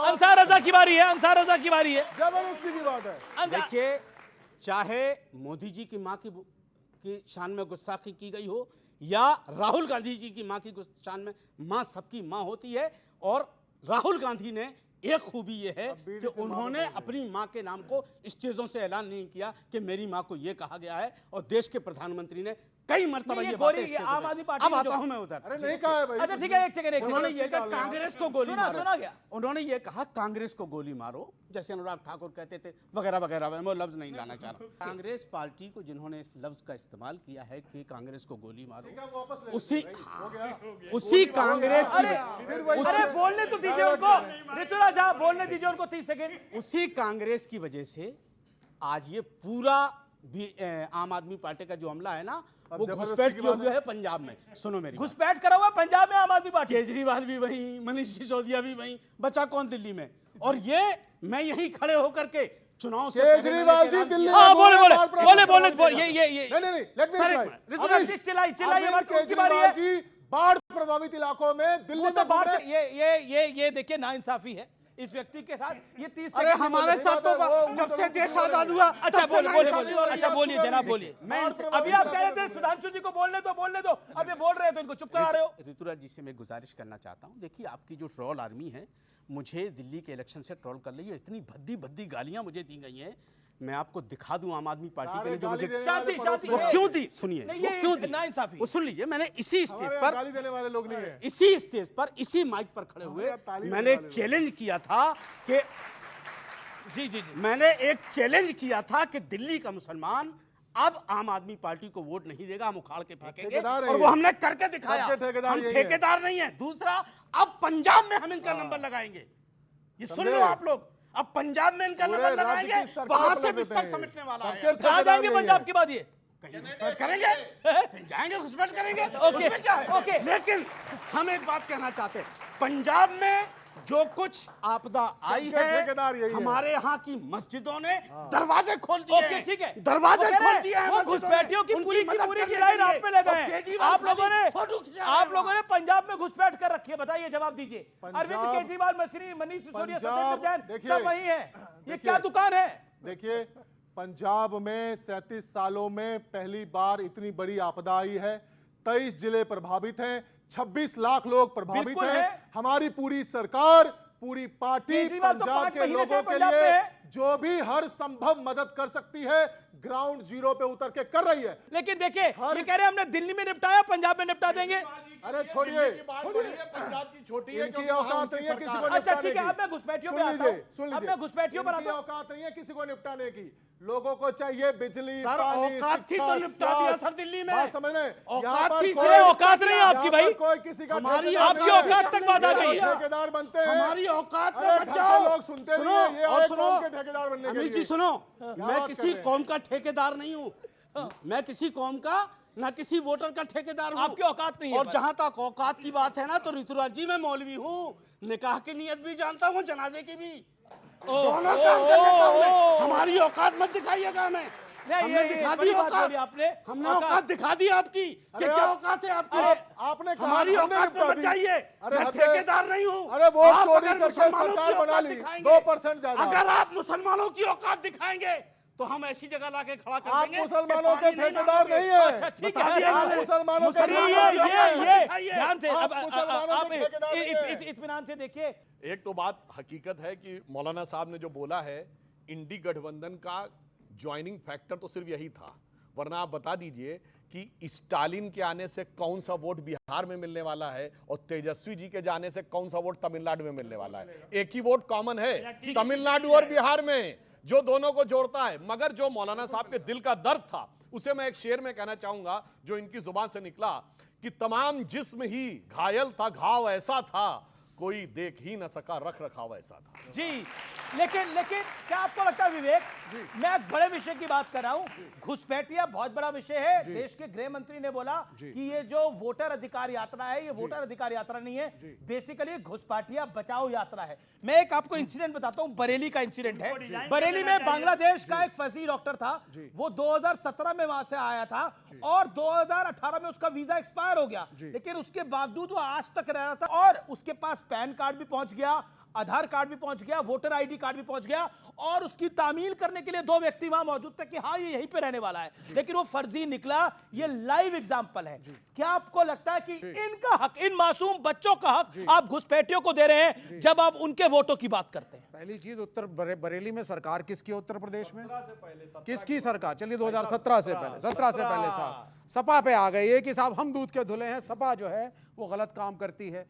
अंसार रजा की बारी है, अंसार रजा की बारी है। जबरदस्ती की बात है। देखिए, चाहे मोदी जी की मां की शान में गुस्ताखी की गई हो या राहुल गांधी जी की मां की शान में, मां सबकी मां होती है। और राहुल गांधी ने एक खूबी ये है कि उन्होंने अपनी मां के नाम को स्टेजों से ऐलान नहीं किया कि मेरी मां को ये कहा गया है, और देश के प्रधानमंत्री ने कई मरतबा ये बातें स्टेज पे आम आदमी पार्टी अब आता हूं मैं उधर। अरे नहीं कहा है भाई। अच्छा ठीक है, एक सेकंड उन्होंने ये कहा कांग्रेस को गोली मारो। सुना गया। उन्होंने ये कहा कांग्रेस को गोली मारो, जैसे अनुराग ठाकुर कहते थे वगैरह वगैरह, मैं वो लफ्ज नहीं लाना चाह रहा। कांग्रेस पार्टी को जिन्होंने इस लफ्ज का इस्तेमाल किया है कि कांग्रेस को गोली मारो, उसी कांग्रेस अरे बोलने तो दीजिए उनको, ऋतुराज आप बोलने दीजिए उनको 30 सेकंड। उसी कांग्रेस की वजह से आज ये पूरा भी आम आदमी पार्टी का जो हमला है ना, वो घुसपैठ किया हुआ है पंजाब में। सुनो मेरी घुसपैठ करा हुआ पंजाब में आम आदमी पार्टी, केजरीवाल भी वहीं, मनीष सिसोदिया भी वहीं, बचा कौन दिल्ली में। और ये मैं यहीं खड़े होकर के चुनाव से केजरीवाल जी दिल्ली में बोले ये केजरीवाल जी बाढ़ प्रभावित इलाकों में दिल्ली तो में बाढ़, ये देखिए नाइंसाफी है इस व्यक्ति के साथ। ये 30 अरे हमारे साथ तो जब से देश आजाद हुआ। अच्छा बोलिए जनाब बोलिए। अभी आप कह रहे थे सुधांशु जी को बोलने दो, अब ये बोल रहे हैं तो इनको चुप करा रहे हो। ऋतुराज जी से मैं गुजारिश करना चाहता हूं, देखिए आपकी जो ट्रोल आर्मी है मुझे दिल्ली के इलेक्शन से ट्रोल कर रही है, इतनी भद्दी गालियां मुझे दी गई हैं। मैं आपको दिखा दूं आम आदमी पार्टी के लिए जो मुझे शांति वो क्यों दी, सुनिए वो क्यों दी नाइंसाफी। वो सुन लीजिए, मैंने इसी स्टेज पर गाली देने वाले लोग नहीं है, इसी स्टेज पर इसी माइक पर खड़े हुए मैंने एक चैलेंज किया था कि जी मैंने एक चैलेंज किया था कि दिल्ली का मुसलमान अब आम आदमी पार्टी को वोट नहीं देगा, हम उखाड़ के फेंकेंगे, और वो हमने करके दिखाया। हम ठेकेदार नहीं है। दूसरा, अब पंजाब में हम इनका नंबर लगाएंगे, ये सुन लो आप लोग, अब पंजाब में इनका नंबर लगाएंगे, वहां से बिस्तर समेटने वाला है। कहां जाएंगे पंजाब के बाद? ये कहीं घुसपैठ करेंगे, कहीं जाएंगे घुसपैठ करेंगे, उसमें क्या है? लेकिन हम एक बात कहना चाहते हैं, पंजाब में जो कुछ आपदा आई है, हमारे यहाँ की मस्जिदों ने दरवाजे खोल दिए हैं। ठीक है, दरवाजे खोल दिए हैं। घुसपैठियों की पूरी की लाइन आप पे लगा है। आप लोगों ने पंजाब में घुसपैठ कर रखी है, बताइए, जवाब दीजिए। अरविंद केजरीवाल, मनीष सिसोदिया, सत्येंद्र जैन सब वही है, ये क्या दुकान है? देखिए, पंजाब में 37 सालों में पहली बार इतनी बड़ी आपदा आई है। 23 जिले प्रभावित हैं, 26 लाख लोग प्रभावित हैं। हमारी पूरी सरकार, पूरी पार्टी पंजाब के लोगों के लिए जो भी हर संभव मदद कर सकती है, ग्राउंड जीरो पे उतर के कर रही है। लेकिन देखिए, ये कह रहे हैं हमने दिल्ली में निपटाया, पंजाब में निपटा देंगे। अरे छोड़िए, पंजाब की छोटी है, इनकी औकात नहीं है किसी को। अच्छा ठीक है, अब मैं घुसपैठियों पे आता हूं। अब मैं घुसपैठियों पर आता हूं। औकात नहीं है किसी को निपटाने की। लोगों को चाहिए बिजली, पानी, औकात थी तो निपटा दिया सर दिल्ली में। समझ रहे हैं? औकात नहीं है आपकी भाई, कोई किसी का हमारी आपकी औकात तक बात आ गई है। ठेकेदार बनते हैं, हमारी औकात में मत जाओ। लोग सुनते नहीं हैं, ये और सुनो, ठेकेदार बनने के लिए। अमित जी सुनो, मैं किसी कौम का ठेकेदार नहीं हूँ, मैं किसी कौम का ना किसी वोटर का ठेकेदार हूँ। आपकी औकात नहीं है। और जहां तक औकात की बात है ना, तो ऋतुराज जी मैं मौलवी हूँ, निकाह की नियत भी जानता हूँ, जनाजे की भी, दोनों काम करने का हूँ। हमारी औकात मत दिखाइएगा हमें। हमने दिखा दी औकात, हमने औकात दिखा दी आपकी कि क्या औकात है आपकी। आपने हमारी औकात पे मत जाइए, मैं ठेकेदार नहीं हूँ। अरे वो चोरी करके सरकार बना ली 2% ज्यादा। अगर आप मुसलमानों की औकात दिखाएंगे तो हम ऐसी जगह लाके खड़ा कर देंगे। आप मुसलमानों के ठेकेदार नहीं है। अच्छा ठीक है, आप मुसलमानों के ये ध्यान से, अब आप इत्मीनान से देखिए। एक तो बात हकीकत है कि मौलाना साहब ने जो बोला है, इंडी गठबंधन का ज्वाइनिंग फैक्टर तो सिर्फ यही था, वरना आप बता दीजिए कि स्टालिन के आने से कौन सा वोट बिहार में मिलने वाला है और तेजस्वी जी के जाने से कौन सा वोट तमिलनाडु में मिलने वाला है। एक ही वोट कॉमन है तमिलनाडु और बिहार में, जो दोनों को जोड़ता है। मगर जो मौलाना साहब के दिल का दर्द था, उसे मैं एक शेर में कहना चाहूंगा जो इनकी जुबान से निकला कि तमाम जिस्म ही घायल था, घाव ऐसा था, कोई देख ही न सका, रख रखाव ऐसा था। जी, लेकिन क्या आपको लगता है विवेक, मैं एक बड़े विषय की बात कर रहा हूं, घुसपैठिया बहुत बड़ा विषय है। देश के गृह मंत्री ने बोला कि ये जो वोटर अधिकार यात्रा है, ये वोटर अधिकार यात्रा नहीं है, बेसिकली घुसपैठिया बचाओ यात्रा है। मैं एक आपको इंसिडेंट बताता हूं, बरेली का इंसिडेंट है। बरेली में बांग्लादेश का एक फर्जी डॉक्टर था, वो 2017 में वहां से आया था और 2018 में उसका वीजा एक्सपायर हो गया, लेकिन उसके बावजूद वो आज तक रह रहा था और उसके पास पैन कार्ड भी पहुंच गया, आधार कार्ड भी पहुंच गया, वोटर आईडी कार्ड भी पहुंच गया, और उसकी तामील करने के लिए 2 व्यक्ति वहां मौजूद थे कि हाँ ये यहीं पे रहने वाला है, लेकिन वो फर्जी निकला। ये लाइव एग्जांपल है। क्या आपको लगता है कि इनका हक, इन मासूम बच्चों का हक आप घुसपैठियों को दे रहे हैं जब आप उनके वोटों की बात करते हैं? पहली चीज, उत्तर बरेली में सरकार किसकी? उत्तर प्रदेश में किसकी सरकार? चलिए 2017 से पहले, 17 से पहले साहब सपा पे आ गए ये कि साहब हम दूध के धुले हैं, सपा जो है वो गलत काम करती है।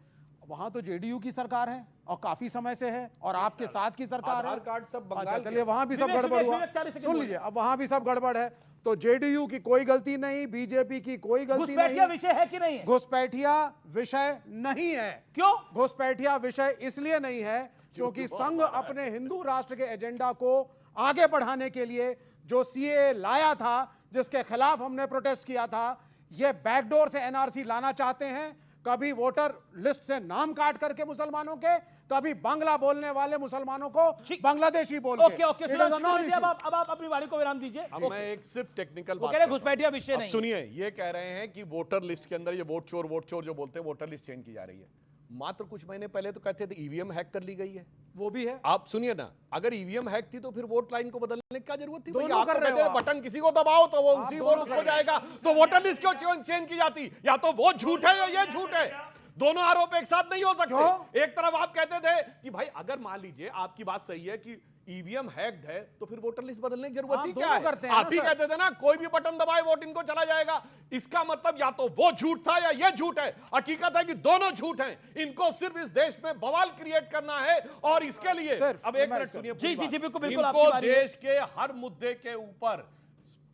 वहां तो जेडीयू की सरकार है और काफी समय से है, और आपके साथ की सरकार है। आधार कार्ड सब बंगाल अच्छा, चलिए के। वहां भी सब गड़बड़ हुआ। सुन लीजिए, अब वहां भी सब गड़बड़ है। तो जेडीयू की कोई गलती नहीं, बीजेपी की कोई गलती नहीं। घुसपैठिया विषय है कि नहीं है? घुसपैठिया विषय नहीं है। क्यों घुसपैठिया विषय इसलिए नहीं है क्योंकि संघ अपने हिंदू राष्ट्र के एजेंडा को आगे बढ़ाने के लिए जो सीए लाया था, जिसके खिलाफ हमने प्रोटेस्ट किया था, ये बैकडोर से एनआरसी लाना चाहते हैं। कभी वोटर लिस्ट से नाम काट करके मुसलमानों के, कभी बांग्ला बोलने वाले मुसलमानों को बांग्लादेशी बोल के। ओके ओके, अब आप अपनी वाणी को विराम दीजिए। मैं एक सिर्फ टेक्निकल वो कह रहे घुसपैठिया विषय नहीं। सुनिए, ये कह रहे हैं कि वोटर लिस्ट के अंदर ये वोट चोर जो बोलते हैं, वोटर लिस्ट चेंज की जा रही है। मात्र कुछ महीने पहले तो कहते थे ईवीएम हैक कर ली गई है, वो भी है। आप सुनिए ना, अगर ईवीएम हैक थी तो फिर वोट लाइन को बदलने की क्या जरूरत थी? दोनों कर रहे हो, बटन किसी को दबाओ तो वो उसी वोट हो जाएगा, तो वोटर लिस्ट क्यों चेंज की जाती? या तो वो झूठ है या ये झूठ है, दोनों आरोप एक साथ नहीं हो सकते। एक तरफ आप कहते थे कि भाई अगर मान लीजिए आपकी बात सही है कि ईवीएम हैक्ड है तो फिर वोटर लिस्ट बदलने की जरूरत ही क्या है? आप ही कहते थे ना कोई भी बटन दबाए वोट इनको चला जाएगा। इसका मतलब या तो वो झूठ था या ये झूठ है। हकीकत है कि दोनों झूठ हैं। इनको सिर्फ इस देश में बवाल क्रिएट करना है, और इसके लिए अब एक मिनट सुनिए। जी जी जी, बिल्कुल बिल्कुल, इनको देश के हर मुद्दे के ऊपर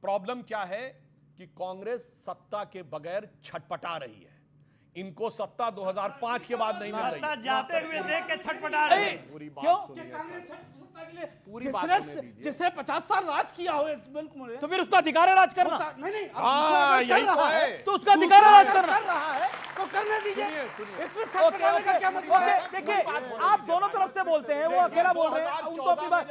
प्रॉब्लम क्या है कि कांग्रेस सत्ता के बगैर छटपटा रही है। इनको सत्ता 2005 के बाद नहीं मिल रही। सत्ता जाते हुए देख के छटपटा रहे हैं। पूरी बात क्यों? सुनिए, पूरी जिसने बात सुनिए दीजिए। जिसने 50 साल राज किया हो इस मुल्क में, तो फिर उसका अधिकार है राज करना। नहीं हाँ, यही तो है। तो उसका अधिकार है राज करना। कर रहा है तो करने दीजिए। इसमें ओके छटपटाने का क्या मतलब है? देखिए, आप दोनों तरफ से बोलते हैं, वो अकेला बोल रहे हैं, उनको अपनी बात।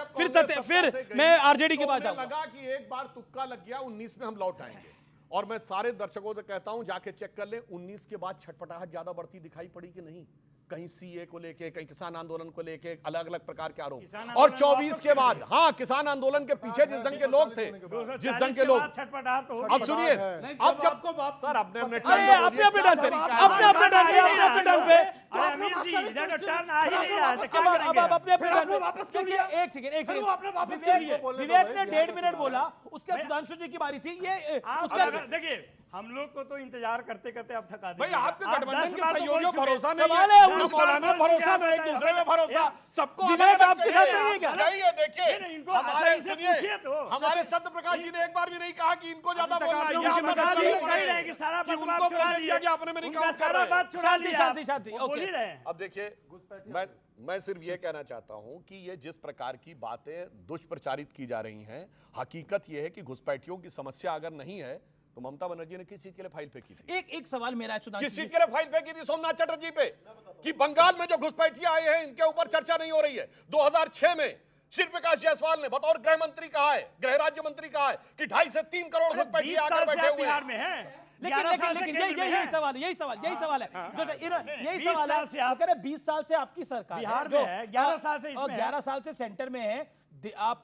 फिर मैं आरजेडी की बात जाऊंगा। लगा कि एक बार तुक्का लग गया, 19 में हम लौट आएंगे, और मैं सारे दर्शकों से कहता हूं जाके चेक कर ले, 19 के बाद छटपटाहट ज्यादा बढ़ती दिखाई पड़ी कि नहीं? कहीं सीए को लेके, कहीं किसान आंदोलन को लेके अलग अलग प्रकार के आरोप, और 24 के बाद, हाँ, किसान आंदोलन के पीछे जिस ढंग के लोग थे, जिस ढंग के लोग, अब सुनिए, अब जब सर अपने अपने विवेक ने 1.5 मिनट बोला, उसके सुधांशु जी की बारी थी। ये देखिए, हम लोग को तो इंतजार करते करते अब थका भाई, आपके गठबंधन के सहयोगियों भरोसा नहीं है, ना मौलाना भरोसा, ना एक दूसरे में भरोसा, सबको विवेक आपके साथ नहीं है क्या? नहीं है। देखिए, हमारे सुनिए, तो हमारे सत्य प्रकाश जी ने एक बार भी नहीं कहा कि इनको ज्यादा बोलना है। उनको उनको बोलने दिया कि आपने में नहीं काम कर रहे हैं। शांति। अब देखिए, मैं सिर्फ ये कहना चाहता हूं कि ये जिस प्रकार की बातें दुष्प्रचारित की जा रही हैं, हकीकत ये है कि घुसपैठियों की समस्या अगर नहीं है तो ममता बनर्जी ने किस चीज के लिए फाइल फेंकी थी? एक सवाल मेरा है, किस चीज के लिए फाइल फेंकी थी सोमनाथ चटर्जी पे कि बंगाल में जो घुसपैठिए आए हैं इनके ऊपर चर्चा नहीं हो रही है? 2006 में श्री प्रकाश जायसवाल ने बतौर गृह मंत्री कहा है, गृह राज्य मंत्री कहा है कि 2.5 से 3 करोड़ घुसपैठिए आकर बैठे हुए बिहार में हैं। लेकिन यही सवाल है, यही सवाल है, यही सवाल है। वो कह रहे 20 साल से आपकी सरकार बिहार में है, 11 साल से इसमें 11 साल से सेंटर में है। आप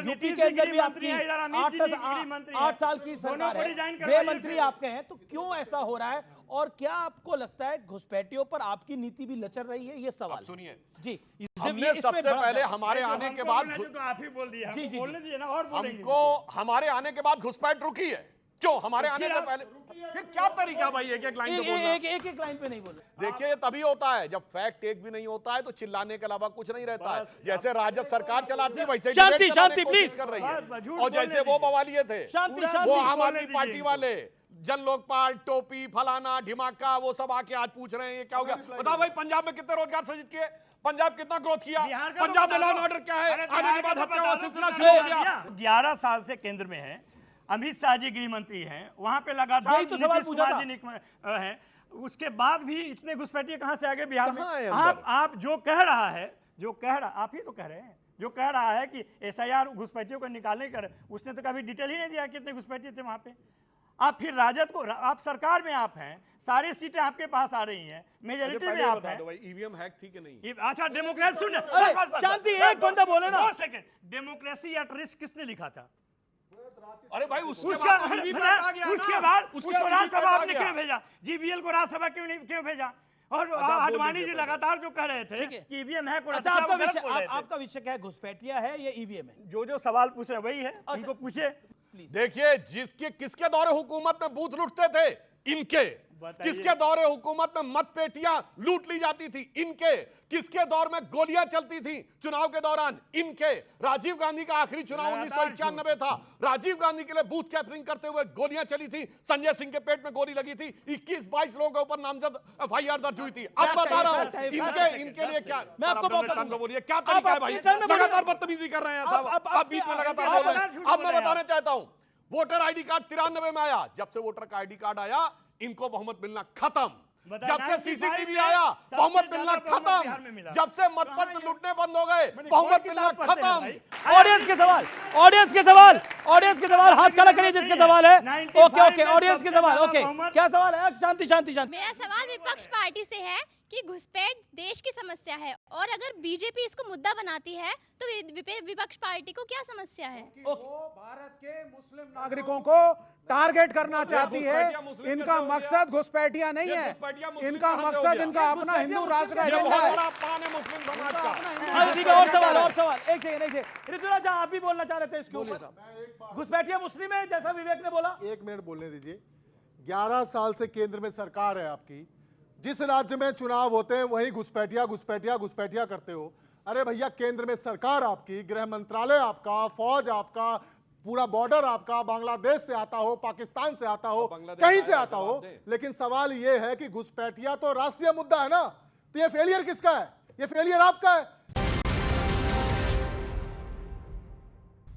यूपी के अंदर भी आपकी 8 साल की सरकार है, गृह मंत्री आपके हैं, तो क्यों ऐसा हो रहा है? और क्या आपको लगता है घुसपैठियों पर आपकी नीति भी लचर रही है? ये सवाल सुनिए जी। हमने सबसे पहले हमारे आने के बाद आप ही बोल दिया, बोलने दीजिए ना, और हमको हमारे आने के बाद घुसपैठ रुकी है। क्यों? हमारे आने से पहले फिर क्या तरीका भाई एक लाइन पे बोलना? एक लाइन पे नहीं बोले। देखिए, ये तभी होता है जब फैक्ट एक भी नहीं होता है तो चिल्लाने के अलावा कुछ नहीं रहता है। जैसे राजद सरकार चलाती है वैसे शांति प्लीज कर रही है। और जैसे वो बवालिए थे, वो आम आदमी पार्टी वाले, जन लोकपाल, टोपी, फलाना, ढिमाका, वो सब आके आज पूछ रहे हैं ये क्या हो गया? बताओ भाई, पंजाब में कितने रोजगार सृजित किए? पंजाब कितना ग्रोथ किया? पंजाब में लॉ एंड ऑर्डर क्या है? आने के बाद हत्या का सिलसिला शुरू हो गया। 11 साल से केंद्र में है, अमित शाह जी गृह मंत्री हैं, वहां पे लगातार तो सवाल पूछा था है, उसके बाद भी इतने घुसपैठिए कहां से आ गए बिहार में? आप जो कह रहा है, आप ही तो कह रहे हैं, जो कह रहा है कि एसआईआर घुसपैठियों को निकालने कर, उसने तो कभी डिटेल ही नहीं दिया कितने घुसपैठिए थे वहां पे। आप फिर राजद को, आप सरकार में आप हैं, सारी सीटें आपके पास आ रही हैं, मेजोरिटी में आप हैं। ईवीएम हैक थी कि नहीं? अच्छा, डेमोक्रेसी सुन, शांति, एक बंदा बोले ना। 2 सेकंड, डेमोक्रेसी एट रिस्क किसने लिखा था? अरे भाई उसके बाद उसको राज्यसभा आपने क्यों भेजा? जीबीएल को राज्यसभा क्यों भेजा? और आडवाणी जी लगातार जो कह रहे थे कि ईवीएम है। अच्छा, आपका विषय क्या है? घुसपैठिया है या ईवीएम है? जो सवाल पूछ रहे वही है, उनको पूछे। देखिए, किसके दौरे हुकूमत में बूथ लूटते थे? इनके। किसके दौरे हुकूमत में मत पेटियां लूट ली जाती थी? इनके। किसके दौर में गोलियां चलती थी चुनाव के दौरान? इनके। राजीव गांधी का आखिरी चुनाव 1991 था। राजीव गांधी के लिए बूथ कैप्चरिंग करते हुए गोलियां चली थी। संजय सिंह के पेट में गोली लगी थी। 21-22 लोगों के ऊपर नामजद एफआईआर दर्ज हुई थी। अब बता रहा हूं इनके लिए क्या। मैं आपको बोलिए क्या तरीका है भाई? लगातार बदतमीजी कर रहे हैं साहब, आप बीच में लगातार बोल रहे हैं। अब मैं बताना चाहता हूं, वोटर आईडी कार्ड 93 में आया। जब से वोटर का आईडी कार्ड आया, इनको बहुमत मिलना खत्म। जब से सीसीटीवी आया, बहुमत मिलना खत्म। जब से मतपत्र लूटने बंद हो गए, बहुमत मिलना खत्म। ऑडियंस के सवाल, ऑडियंस के सवाल, ऑडियंस के सवाल, हाथ खड़ा करिए जिसके सवाल है। ओके, ऑडियंस के सवाल। ओके, क्या सवाल है? शांति शांति शांति। मेरा सवाल विपक्ष पार्टी से है कि घुसपैठ देश की समस्या है, और अगर बीजेपी इसको मुद्दा बनाती है तो विपक्ष पार्टी को क्या समस्या है? वो भारत के मुस्लिम नागरिकों को टारगेट करना चाहती है। इनका मकसद घुसपैठिया नहीं है, इनका मकसद इनका अपना हिंदू राष्ट्र का एजेंडा है। ठीक है, और सवाल, और सवाल। एक सेकंड, ऋतुराज आप भी बोलना चाह रहे थे इसके ऊपर। घुसपैठिया मुस्लिम है जैसा विवेक ने बोला। 1 मिनट बोलने दीजिए। 11 साल से केंद्र में सरकार है आपकी, जिस राज्य में चुनाव होते हैं वहीं घुसपैठिया घुसपैठिया घुसपैठिया करते हो। अरे भैया, केंद्र में सरकार आपकी, गृह मंत्रालय आपका, फौज आपका, पूरा बॉर्डर आपका, बांग्लादेश से आता हो, पाकिस्तान से आता हो, कहीं से आता हो, लेकिन सवाल यह है कि घुसपैठिया तो राष्ट्रीय मुद्दा है ना, तो ये फेलियर किसका है? ये फेलियर आपका है।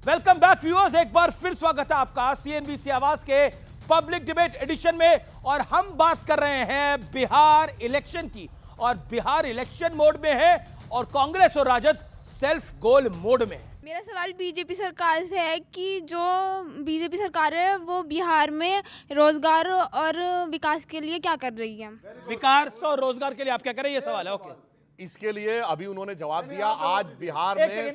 वेलकम बैक व्यूअर्स, एक बार फिर स्वागत है आपका सीएनबीसी आवाज के पब्लिक डिबेट एडिशन में। और हम बात कर रहे हैं बिहार इलेक्शन की, और बिहार इलेक्शन मोड में है और कांग्रेस और राजद सेल्फ गोल मोड में है। मेरा सवाल बीजेपी सरकार से है कि जो बीजेपी सरकार है वो बिहार में रोजगार और विकास के लिए क्या कर रही है? विकास और रोजगार के लिए आप क्या करें, ये सवाल है। ओके, इसके लिए अभी उन्होंने जवाब दिया। आज बिहार में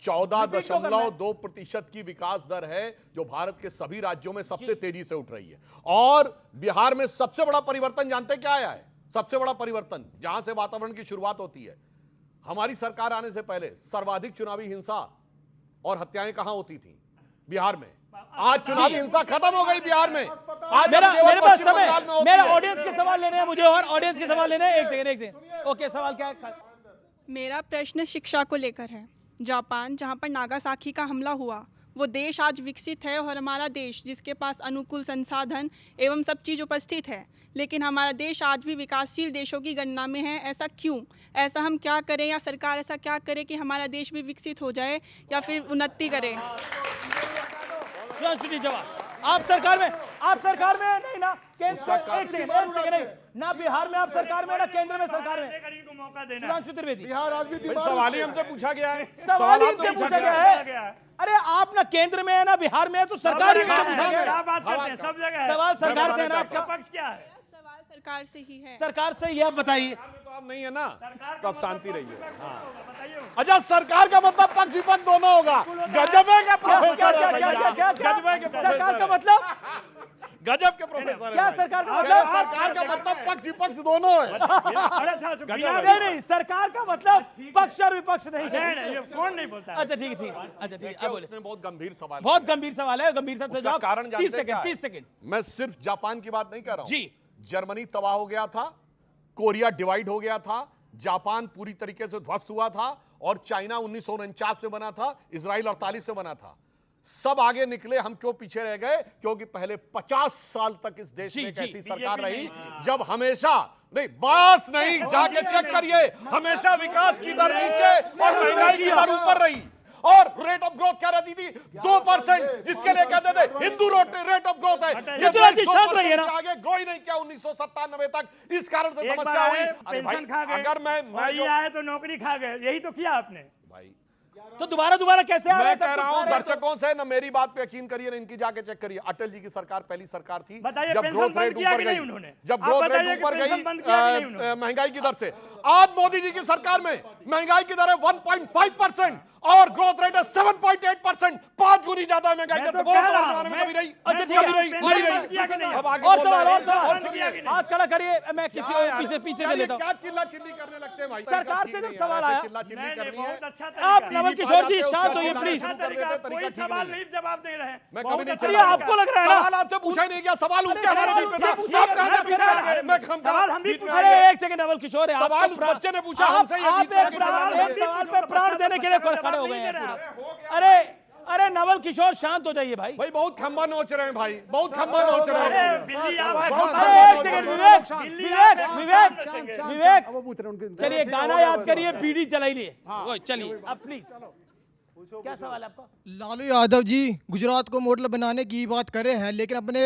14.2% की विकास दर है, जो भारत के सभी राज्यों में सबसे तेजी से उठ रही है। और बिहार में सबसे बड़ा परिवर्तन जानते क्या आया है? सबसे बड़ा परिवर्तन, जहां से वातावरण की शुरुआत होती है। हमारी सरकार आने से पहले सर्वाधिक चुनावी हिंसा और हत्याएं कहां होती थी? बिहार में। आज चुनावी हिंसा खत्म हो गई बिहार में। आज मेरे पास समय, मेरा ऑडियंस के सवाल लेने हैं मुझे, और ऑडियंस के सवाल लेने हैं। एक सेकंड। ओके, सवाल क्या है? मेरा प्रश्न शिक्षा को लेकर है। जापान, जहां पर नागासाकी का हमला हुआ, वो देश आज विकसित है, और हमारा देश जिसके पास अनुकूल संसाधन एवं सब चीज़ उपस्थित है, लेकिन हमारा देश आज भी विकासशील देशों की गणना में है। ऐसा क्यों? ऐसा हम क्या करें, या सरकार ऐसा क्या करे कि हमारा देश भी विकसित हो जाए या फिर उन्नति करे? जवाब। आप सरकार में नहीं ना, केंद्र एक सेकंड नहीं ना, बिहार में आप सरकार में ना, केंद्र में सरकार में। सुधांशु त्रिवेदी, बिहार आज भी सवाल ही हमसे पूछा गया है। सवाल ही हमसे पूछा गया है। अरे आप ना केंद्र में है ना बिहार में है, तो सरकार ही पूछा गया है। सब जगह सवाल सरकार से है ना। आपका पक्ष क्या है? सवाल सरकार से ही है। सरकार से ही, आप बताइए। तो आप नहीं है ना, तो आप शांति रहिए। अच्छा, सरकार का मतलब पक्ष विपक्ष दोनों होगा। गजब है क्या प्रोफेसर? सरकार का मतलब? गजब के प्रोफेसर। क्या सरकार का मतलब? सरकार का मतलब पक्ष विपक्ष दोनों है। नहीं, सरकार का मतलब पक्ष और विपक्ष नहीं है। कौन नहीं बोलता? अच्छा ठीक है, अच्छा ठीक है। उसने बहुत गंभीर सवाल, बहुत गंभीर सवाल है, गंभीरता से जवाब। कारण 30 सेकंड। मैं सिर्फ जापान की बात नहीं कर रहा हूं जी। जर्मनी तबाह हो गया था, कोरिया डिवाइड हो गया था, जापान पूरी तरीके से ध्वस्त हुआ था, और चाइना 1949 में बना था, इजराइल 48 में बना था। सब आगे निकले, हम क्यों पीछे रह गए? क्योंकि पहले 50 साल तक इस देश में एक ऐसी सरकार रही जब हमेशा नहीं, बस नहीं, जाके चेक करिए, हमेशा विकास की दर नीचे और महंगाई की दर ऊपर रही। और रेट ऑफ ग्रोथ क्या रहती थी? 2%, जिसके लिए कहते थे हिंदू रेट ऑफ ग्रोथ है। आगे ग्रो ही नहीं किया 1997 तक। इस कारण से समस्या हुई। पेंशन खा गए, अगर मैं आए तो नौकरी खा गए, यही तो किया आपने। भाई तो दोबारा कैसे आ रहे मैं हैं? कह सब रहा कुछ हूं खा रहे हैं तो- दर्शकों से, न मेरी बात पे यकीन करिए, न इनकी जाके चेक करिए। अटल जी की सरकार पहली सरकार थी बताइए, जब पेंशन ग्रोथ बंद रेट किया ऊपर कि नहीं गई, उन्होंने? जब आप ग्रोथ बताइए रेट कि ऊपर पेंशन बंद किया कि नहीं गई उन्होंने? महंगाई की दर से। आज मोदी जी की सरकार में महंगाई की दर है 1.5% और ग्रोथ रेट है 7.8%। 5 गुनी ज्यादा महंगाई दर कभी रही। अच्छा ठीक है, अब आगे और बोल सवाल रहे और हैं। सवाल सुनिए। हाथ खड़ा करिए, मैं किसी क्या और यार? पीछे यार, से लेता हूं। क्या चिल्ला चिल्ली करने लगते हैं भाई? सरकार से जब सवाल आया, चिल्ला चिल्ली करनी है। आप नवल किशोर जी शांत होइए प्लीज। कोई सवाल नहीं, जवाब दे रहे हैं। मैं कभी नहीं अरे आपको लग रहा है ना, सवाल आपसे पूछा ही नहीं गया। सवाल उनके हमारे सवाल बीच में उनसे था। पूछा आप गया, कहां से बीच में आ गए? मैं सवाल हम भी बीच में पूछ आ अरे गए। एक सेकंड नवल किशोर है, सवाल आपको बच्चे ने पूछा, आप हमसे ये आप बीच में एक सवाल पे प्राण देने के लिए खड़े हो गए हैं। अरे नवल किशोर शांत हो जाइए भाई। भाई बहुत खंबा नोच रहे हैं भाई, बहुत खंबा नोच रहे हैं। एक सेकंड विवेक, चलिए गाना याद करिए, बीड़ी जलाइए। चलिए अब प्लीज, क्या सवाल है आपका? लालू यादव जी गुजरात को मॉडल बनाने की बात कर रहे हैं, लेकिन अपने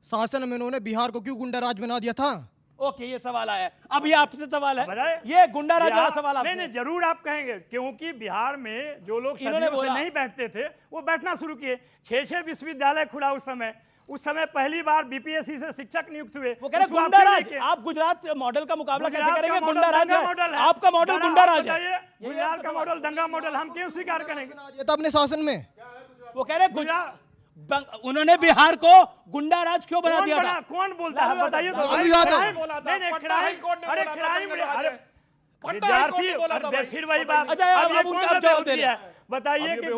शासन में उन्होंने बिहार को क्यों गुंडाराज बना दिया था? ओके, ये सवाल आया। अब ये आपसे सवाल है, ये गुंडाराज वाला सवाल आपसे। नहीं, जरूर आप कहेंगे, क्योंकि बिहार में जो लोग इन्होंने सदियों से बोला। नहीं बैठते थे वो बैठना शुरू किए। 6 विश्वविद्यालय खुला उस समय पहली बार बीपीएससी से शिक्षक नियुक्त हुए। वो कह रहे गुंडाराज। आप गुजरात मॉडल का मुकाबला कैसे करेंगे? गुंडाराज है, आपका मॉडल गुंडाराज है। गुजरात का मॉडल दंगा मॉडल हम क्यों स्वीकार करेंगे? ये तो अपने शासन में वो कह रहे उन्होंने बिहार को गुंडाराज क्यों बना दिया था? कौन बोलता है बताइए तो। विद्यार्थी फिर वही बात। बताइए कि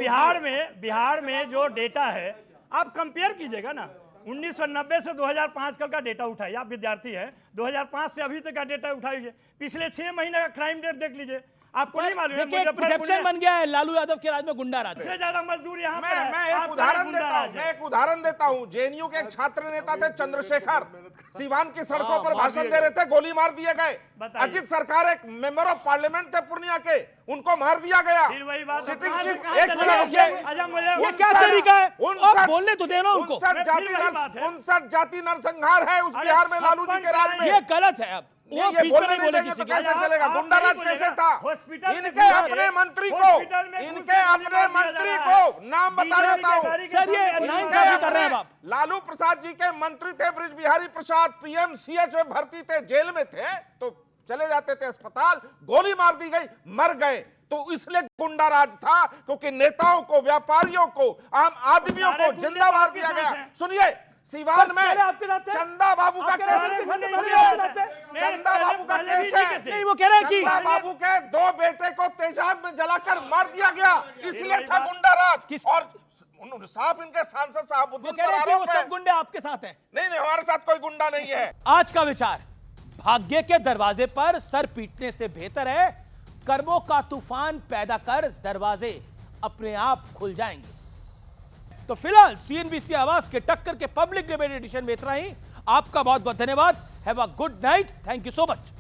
बिहार में जो डेटा है आप कंपेयर कीजिएगा ना। 1990 से 2005 का डेटा उठाइए, आप विद्यार्थी हैं, 2005 से अभी तक का डेटा उठाइए, पिछले 6 महीने का क्राइम रेट देख लीजिए। आपको नहीं मालूम है? देखिए, परसेप्शन बन गया है लालू यादव के राज में गुंडाराज है। सबसे ज्यादा मजदूर यहाँ पे है। मैं एक उदाहरण देता हूँ। जेएनयू के एक छात्र नेता थे चंद्रशेखर, सीवान की सड़कों पर भाषण दे रहे थे, गोली मार दिए गए। अजीत सरकार एक मेंबर ऑफ पार्लियामेंट थे पूर्णिया के, उनको मार दिया गया। सिटिंग चीफ, एक मिनट, ये क्या तरीका है? आप बोलने तो देना उनको। 59 जाति नरसंहार है उस बिहार में लालू जी के राज में। ये गलत है। अब ये बोलने नहीं देंगे तो कैसे चलेगा? गुंडाराज कैसे था? इनके अपने मंत्री को नाम बता देता हूँ सर, ये नाइंसाफी कर रहे हैं आप। लालू प्रसाद जी के मंत्री थे ब्रिज बिहारी प्रसाद, पीएमसीएच में भर्ती थे, जेल में थे तो चले जाते थे अस्पताल, गोली मार दी गई, मर गए। तो इसलिए गुंडाराज था क्योंकि नेताओं को, व्यापारियों को, आम आदमियों को जिंदा मार दिया गया। सुनिए, सीवान में चंदा बाबू का केस, चंदा बाबू का केस है। नहीं, वो कह रहे हैं कि चंदा बाबू के 2 बेटे को तेजाब में जलाकर मार दिया गया, इसलिए था गुंडाराज। और साफ इनके सांसद साहब वो कह रहे हैं कि वो सब गुंडे आपके साथ हैं। नहीं, हमारे साथ कोई गुंडा नहीं है। आज का विचार, भाग्य के दरवाजे पर सर पीटने से बेहतर है कर्मों का तूफान पैदा कर दरवाजे अपने आप खुल जाएंगे। तो फिलहाल सीएनबीसी आवाज के टक्कर के पब्लिक डिबेट एडिशन में इतना ही। आपका बहुत बहुत धन्यवाद। Have a good night. Thank you so much.